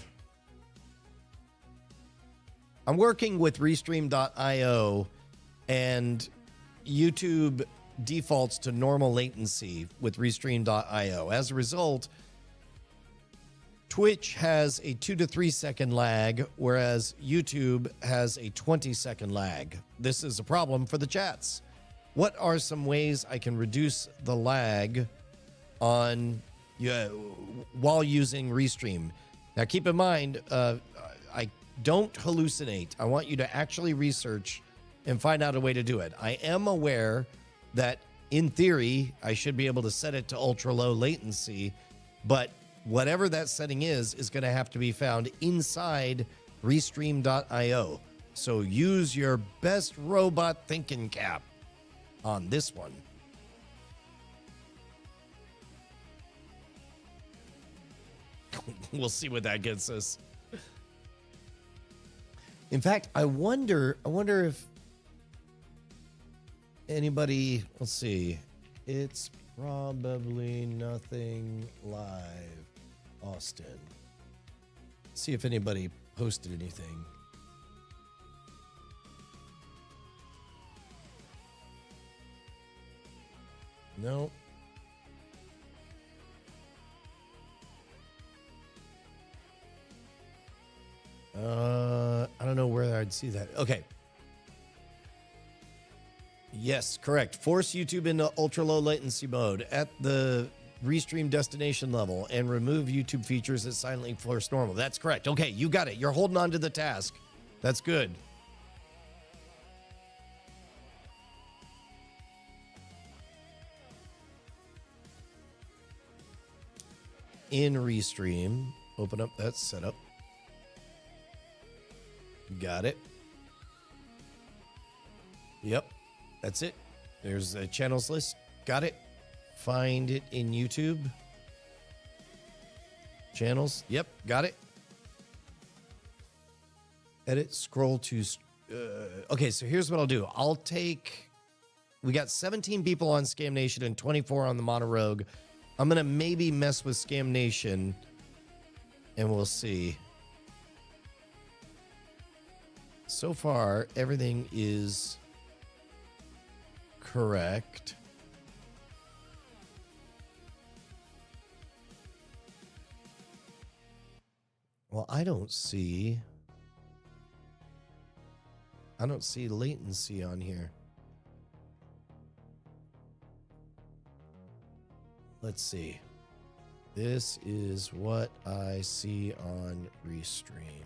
working with Restream.io, and YouTube defaults to normal latency with Restream.io. As a result, Twitch has a 2 to 3 second lag, whereas YouTube has a 20-second lag. This is a problem for the chats. What are some ways I can reduce the lag on while using Restream? Now, keep in mind, I don't hallucinate. I want you to actually research and find out a way to do it. I am aware that, in theory, I should be able to set it to ultra-low latency, but whatever that setting is going to have to be found inside Restream.io. So use your best robot thinking cap on this one. We'll see what that gets us. In fact, I wonder if anybody, let's see. It's probably nothing live, Austin. See if anybody posted anything. No. I don't know where I'd see that. Okay. Yes, correct. Force YouTube into ultra low latency mode at the restream destination level and remove YouTube features that silently force normal. That's correct. Okay, you got it. You're holding on to the task. That's good. In restream, open up that setup. Got it. Yep, that's it. There's a channels list. Got it. Find it in YouTube. Channels. Yep, got it. Edit, scroll to... okay, so here's what I'll do. I'll take... We got 17 people on Scam Nation and 24 on the Mono Rogue. I'm going to maybe mess with Scam Nation, and we'll see. So far, everything is correct. Well, I don't see latency on here. Let's see. This is what I see on Restream.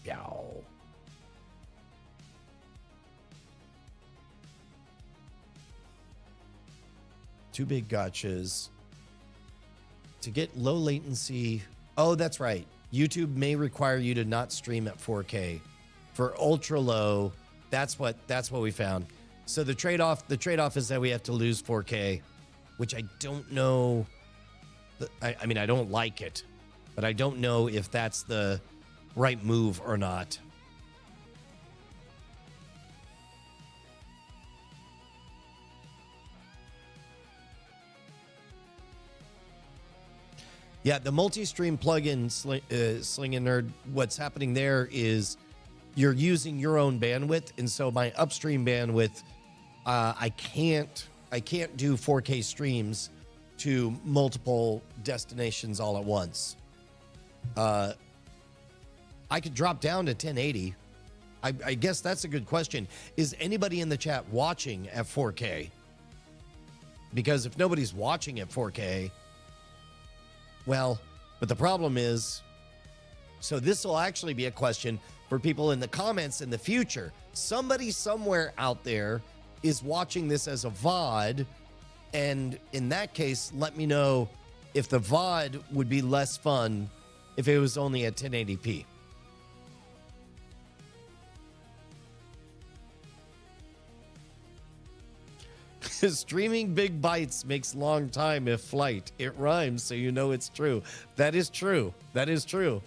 Yow. Two big gotchas. To get low latency. Oh, that's right. YouTube may require you to not stream at 4K. For ultra low, that's what we found. So the trade-off is that we have to lose 4K, which I don't know. I mean, I don't like it, but I don't know if that's the right move or not. Yeah, the multi-stream plugin, Sling and Nerd, what's happening there is you're using your own bandwidth, and so my upstream bandwidth, I can't do 4K streams to multiple destinations all at once. I could drop down to 1080. I guess that's a good question. Is anybody in the chat watching at 4K? Because if nobody's watching at 4K, well, but the problem is, so this will actually be a question for people in the comments in the future. Somebody somewhere out there is watching this as a VOD, and in that case, let me know if the VOD would be less fun if it was only at 1080p. Streaming big bites makes long time if flight. It rhymes, so you know it's true. That is true. That is true.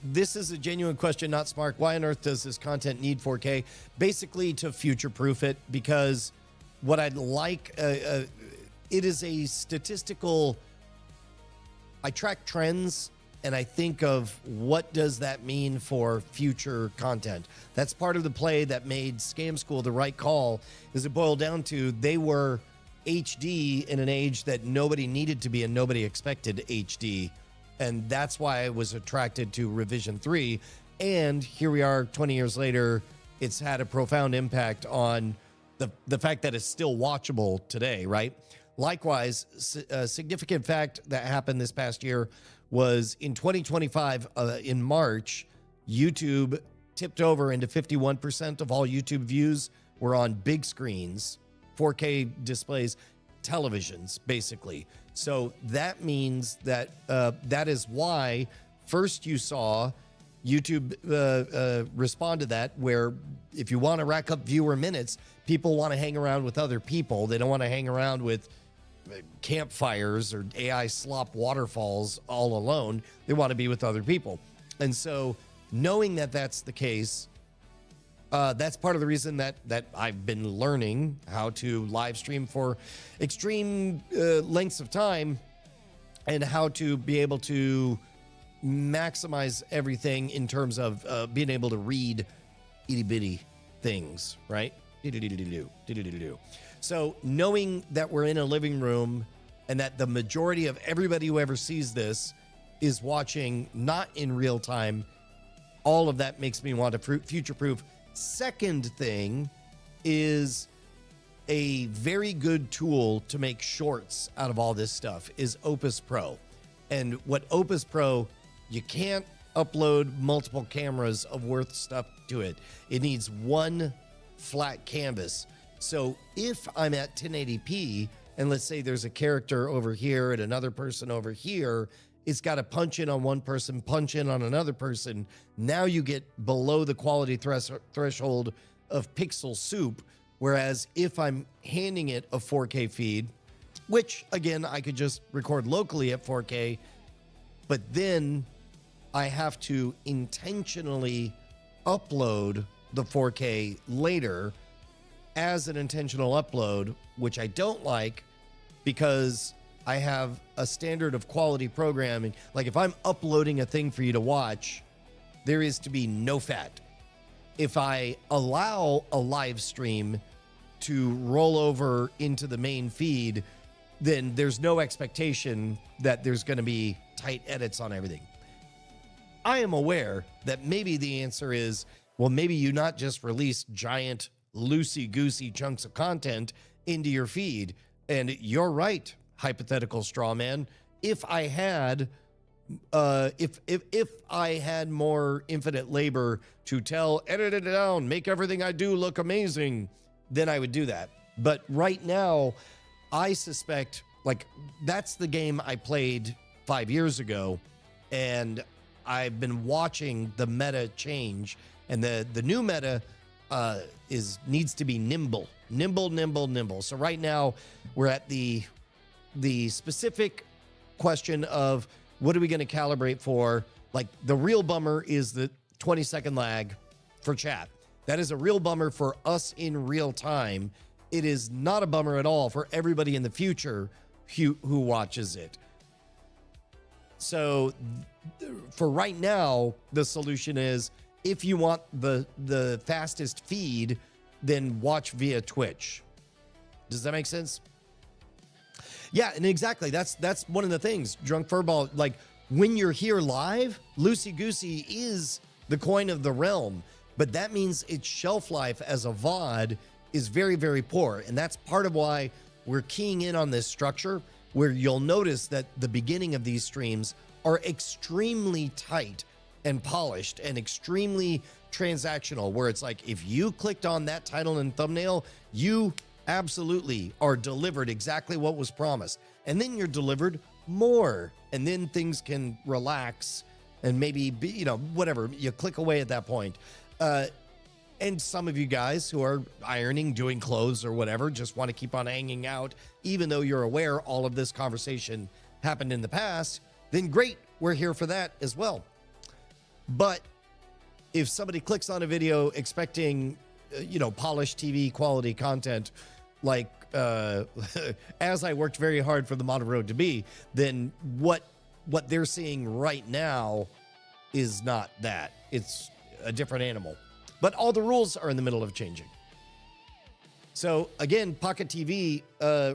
This is a genuine question, not smart. Why on earth does this content need 4K? Basically to future-proof it, because what I'd like, it is a statistical... I track trends, and I think of what does that mean for future content. That's part of the play that made Scam School the right call, is it boiled down to they were HD in an age that nobody needed to be and nobody expected HD. And that's why I was attracted to Revision 3. And here we are 20 years later, it's had a profound impact on the fact that it's still watchable today, right? Likewise, a significant fact that happened this past year was in 2025, in March, YouTube tipped over into 51% of all YouTube views were on big screens, 4K displays, televisions, basically. So that means that that is why first you saw YouTube respond to that, where if you want to rack up viewer minutes, people want to hang around with other people. They don't want to hang around with campfires or AI slop waterfalls all alone. They want to be with other people. And so knowing that that's the case, that's part of the reason that I've been learning how to live stream for extreme lengths of time and how to be able to maximize everything in terms of being able to read itty bitty things, right? So knowing that we're in a living room and that the majority of everybody who ever sees this is watching not in real time, all of that makes me want to future proof. Second thing is a very good tool to make shorts out of all this stuff is Opus Pro. And what Opus Pro, you can't upload multiple cameras of worth stuff to it. It needs one flat canvas. So if I'm at 1080p and let's say there's a character over here and another person over here, it's got to punch in on one person, punch in on another person. Now you get below the quality threshold of pixel soup. Whereas if I'm handing it a 4K feed, which again, I could just record locally at 4K, but then I have to intentionally upload the 4K later as an intentional upload, which I don't like because I have a standard of quality programming. Like if I'm uploading a thing for you to watch, there is to be no fat. If I allow a live stream to roll over into the main feed, then there's no expectation that there's going to be tight edits on everything. I am aware that maybe the answer is, well, maybe you not just release giant loosey-goosey chunks of content into your feed. And you're right, hypothetical straw man. If I had if I had more infinite labor to edit it down, make everything I do look amazing, then I would do that. But right now, I suspect, like, that's the game I played 5 years ago, and I've been watching the meta change, and the new meta needs to be nimble. So right now, we're at the specific question of what are we going to calibrate for? Like, the real bummer is the 20-second lag for chat. That is a real bummer for us in real time. It is not a bummer at all for everybody in the future who watches it. So for right now, the solution is if you want the fastest feed, then watch via Twitch. Does that make sense? Yeah, and exactly. That's one of the things. Drunk Furball, like, when you're here live, loosey-goosey is the coin of the realm. But that means its shelf life as a VOD is very, very poor. And that's part of why we're keying in on this structure, where you'll notice that the beginning of these streams are extremely tight and polished and extremely transactional, where it's like, if you clicked on that title and thumbnail, you absolutely are delivered exactly what was promised. And then you're delivered more. And then things can relax and maybe be, whatever, you click away at that point. And some of you guys who are ironing, doing clothes or whatever, just want to keep on hanging out, even though you're aware all of this conversation happened in the past, then great, we're here for that as well. But if somebody clicks on a video expecting, polished TV quality content, like as I worked very hard for the Model Road to be, then what they're seeing right now is not that. It's a different animal. But all the rules are in the middle of changing. So again, Pocket TV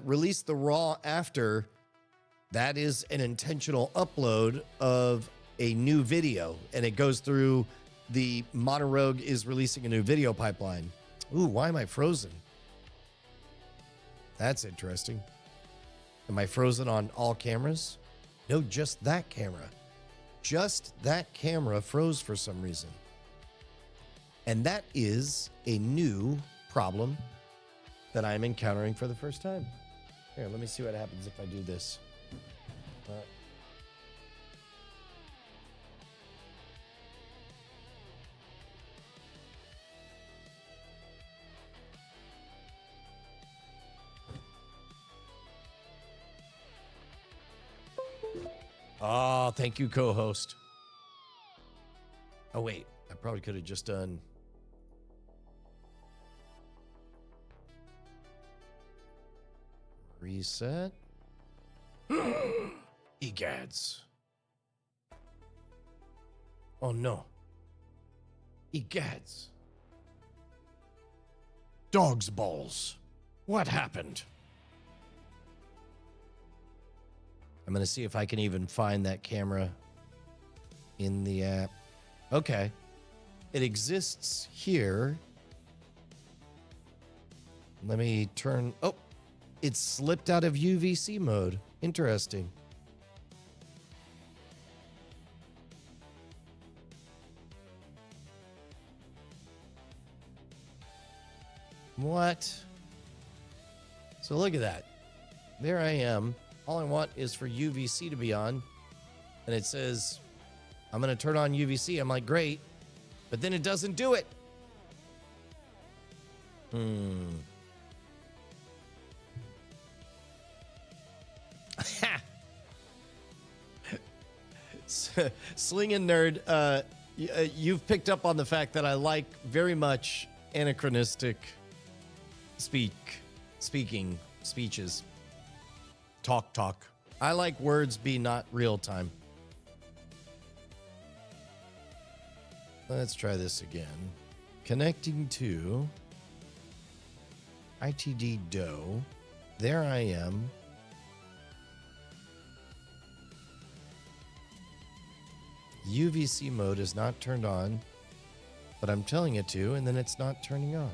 released the RAW after. That is an intentional upload of a new video, and it goes through the Monorogue is releasing a new video pipeline. Ooh, why am I frozen? That's interesting. Am I frozen on all cameras? No, just that camera. Just that camera froze for some reason. And that is a new problem that I'm encountering for the first time. Here, let me see what happens if I do this. Oh, thank you, co-host. Oh, wait. I probably could have just done... Reset. Egads. Oh, no. Egads. Dog's balls. What happened? I'm going to see if I can even find that camera in the app. Okay. It exists here. Let me turn... Oh, it slipped out of UVC mode. Interesting. What? So look at that. There I am. All I want is for UVC to be on. And it says, I'm going to turn on UVC. I'm like, great. But then it doesn't do it. Slingin' Nerd, you've picked up on the fact that I like very much anachronistic speeches. Talk. I like words be not real time. Let's try this again. Connecting to ITD DO. There I am. UVC mode is not turned on, but I'm telling it to, and then it's not turning on.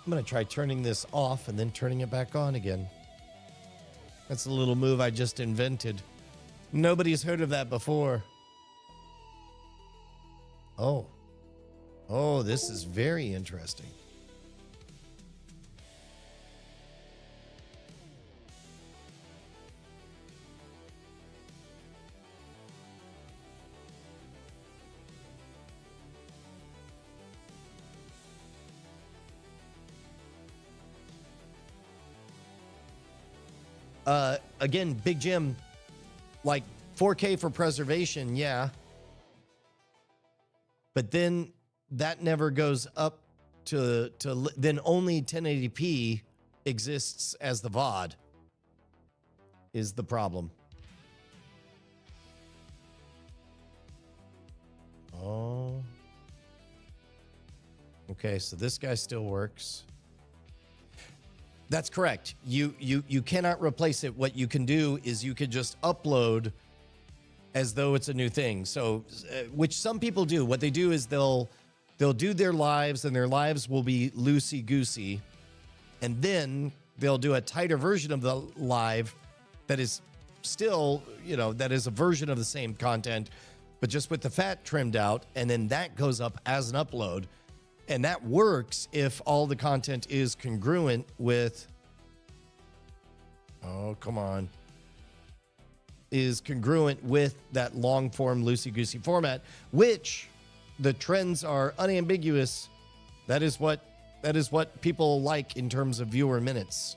I'm going to try turning this off and then turning it back on again. That's a little move I just invented. Nobody's heard of that before. Oh, this is very interesting. Again, Big Jim, like 4K for preservation, yeah. But then that never goes up to then only 1080p exists as the VOD is the problem. Oh. Okay, so this guy still works. That's correct. You cannot replace it. What you can do is you could just upload as though it's a new thing. So, which some people do. What they do is they'll do their lives, and their lives will be loosey-goosey, and then they'll do a tighter version of the live that is still, that is a version of the same content, but just with the fat trimmed out, and then that goes up as an upload. And that works if all the content is congruent with, is congruent with that long form, loosey-goosey format, which the trends are unambiguous. That is what people like in terms of viewer minutes.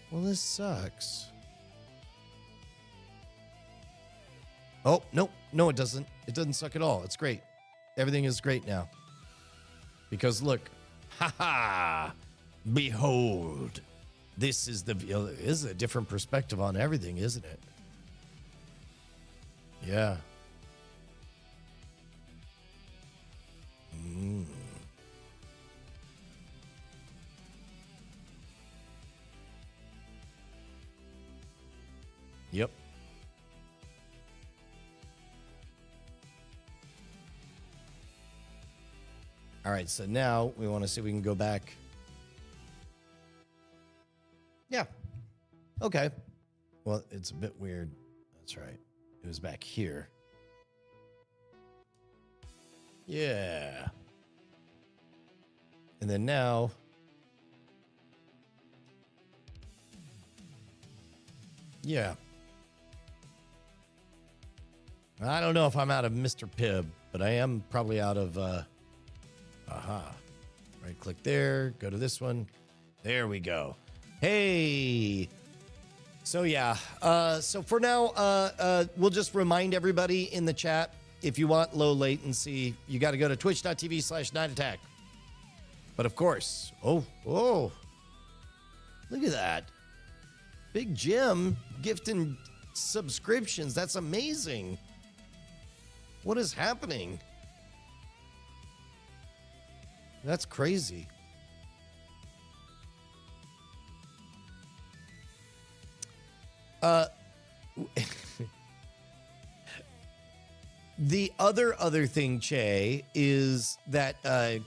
Well, this sucks. Oh, no, it doesn't. It doesn't suck at all. It's great. Everything is great now. Because look, behold, this is a different perspective on everything, isn't it? Yeah. Yep. All right, so now we want to see if we can go back. Yeah. Okay. Well, it's a bit weird. That's right. It was back here. Yeah. And then now. Yeah. I don't know if I'm out of Mr. Pibb, but I am probably out of... Right click there, go to this one. There we go. Hey, So yeah, so for now, we'll just remind everybody in the chat, if you want low latency, you got to go to twitch.tv/nightattack. But of course, oh, look at that. Big Jim gifting subscriptions. That's amazing. What is happening? That's crazy. The other thing, Che, is that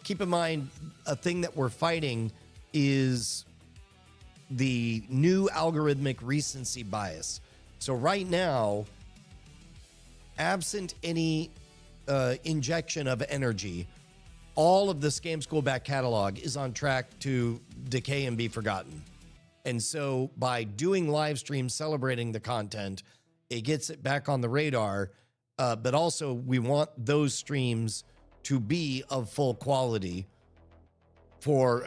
keep in mind a thing that we're fighting is the new algorithmic recency bias. So right now, absent any injection of energy, all of the Scam School back catalog is on track to decay and be forgotten. And so by doing live streams celebrating the content, it gets it back on the radar. But also we want those streams to be of full quality for,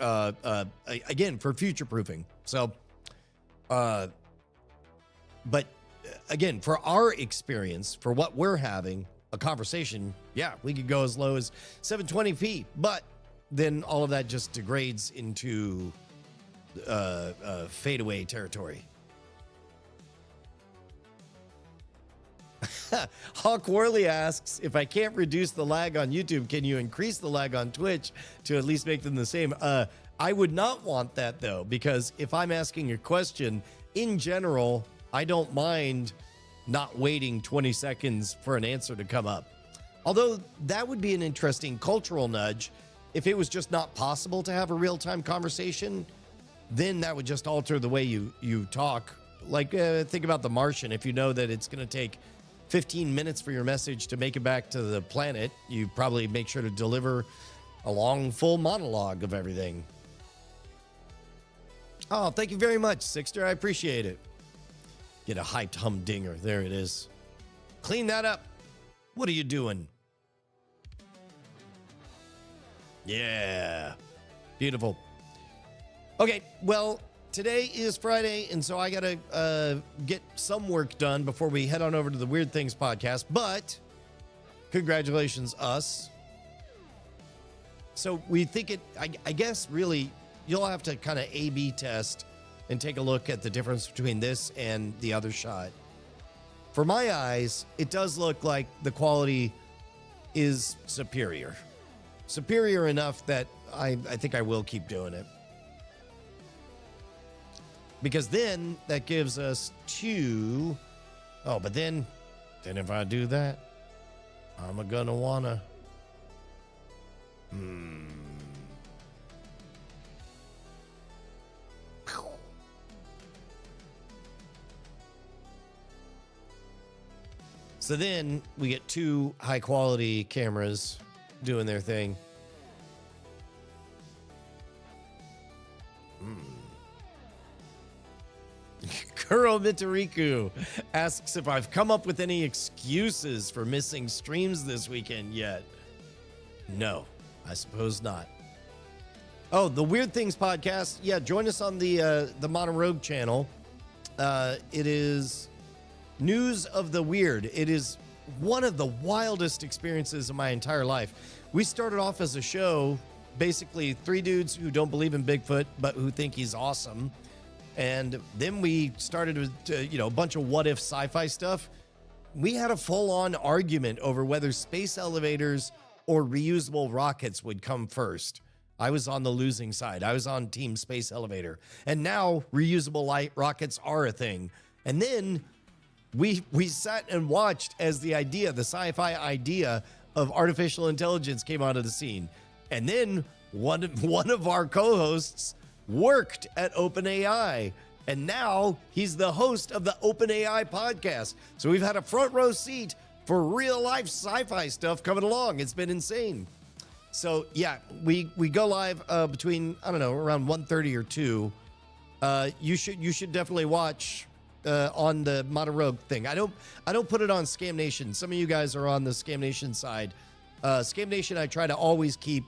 again, for future proofing. So, but again, for our experience, for what we're having, a conversation, yeah, we could go as low as 720p, but then all of that just degrades into fadeaway territory. Hawk Worley asks, if I can't reduce the lag on YouTube, can you increase the lag on Twitch to at least make them the same? I would not want that, though, because if I'm asking a question, in general, I don't mind not waiting 20 seconds for an answer to come up. Although that would be an interesting cultural nudge. If it was just not possible to have a real-time conversation, then that would just alter the way you talk. Like, think about The Martian. If you know that it's going to take 15 minutes for your message to make it back to the planet, you probably make sure to deliver a long, full monologue of everything. Oh, thank you very much, Sixter. I appreciate it. Get a hyped humdinger. There it is. Clean that up. What are you doing? Yeah. Beautiful. Okay, well, today is Friday, and so I got to get some work done before we head on over to the Weird Things podcast, but congratulations, us. So we think it, I guess, really, you'll have to kind of A/B test and take a look at the difference between this and the other shot. For my eyes, it does look like the quality is superior. Superior enough that I think I will keep doing it. Because then that gives us two. Oh, but then if I do that, I'm gonna wanna. So then we get two high quality cameras doing their thing. Kuro Mitariku asks if I've come up with any excuses for missing streams this weekend yet. No, I suppose not. Oh, the Weird Things podcast. Yeah, join us on the Modern Rogue channel. It is News of the Weird. It is one of the wildest experiences of my entire life. We started off as a show, basically three dudes who don't believe in Bigfoot, but who think he's awesome. And then we started with, a bunch of what-if sci-fi stuff. We had a full-on argument over whether space elevators or reusable rockets would come first. I was on the losing side. I was on Team Space Elevator. And now reusable light rockets are a thing. And then we sat and watched as the sci-fi idea of artificial intelligence came onto the scene. And then one of our co-hosts worked at OpenAI, and now he's the host of the OpenAI podcast. So we've had a front row seat for real life sci-fi stuff coming along. It's been insane. So yeah, we go live between, I don't know, around 1:30 or 2. You should definitely watch on the Modern Rogue thing. I don't put it on Scam Nation. Some of you guys are on the Scam Nation side. Scam Nation, I try to always keep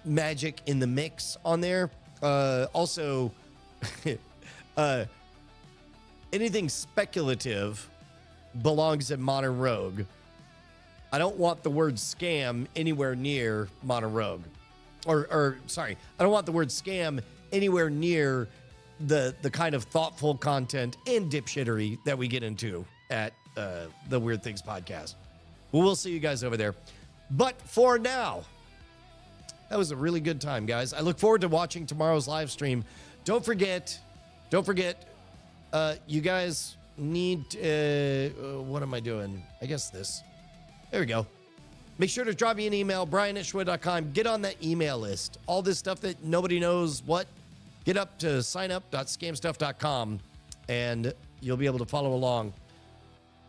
Magic in the mix on there. Also, anything speculative belongs in Modern Rogue. I don't want the word scam anywhere near Modern Rogue. Or sorry, I don't want the word scam anywhere near the kind of thoughtful content and dipshittery that we get into at the Weird Things podcast. We'll see you guys over there. But for now, that was a really good time, guys. I look forward to watching tomorrow's live stream. Don't forget, you guys need, what am I doing? I guess this. There we go. Make sure to drop me an email, brian@schwa.com. Get on that email list. All this stuff that nobody knows what, get up to signup.scamstuff.com, and you'll be able to follow along.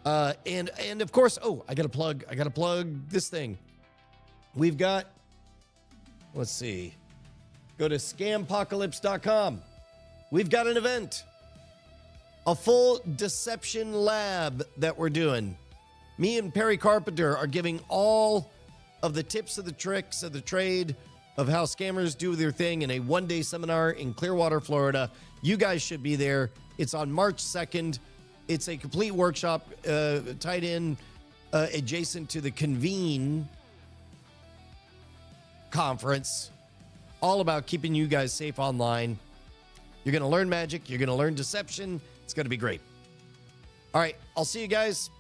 And of course, I gotta plug this thing. We've got, let's see, go to scampocalypse.com. We've got an event, a full deception lab that we're doing. Me and Perry Carpenter are giving all of the tips of the tricks of the trade of how scammers do their thing in a one-day seminar in Clearwater, Florida. You guys should be there. It's on March 2nd. It's a complete workshop tied in adjacent to the Convene conference, all about keeping you guys safe online. You're going to learn magic. You're going to learn deception. It's going to be great. All right. I'll see you guys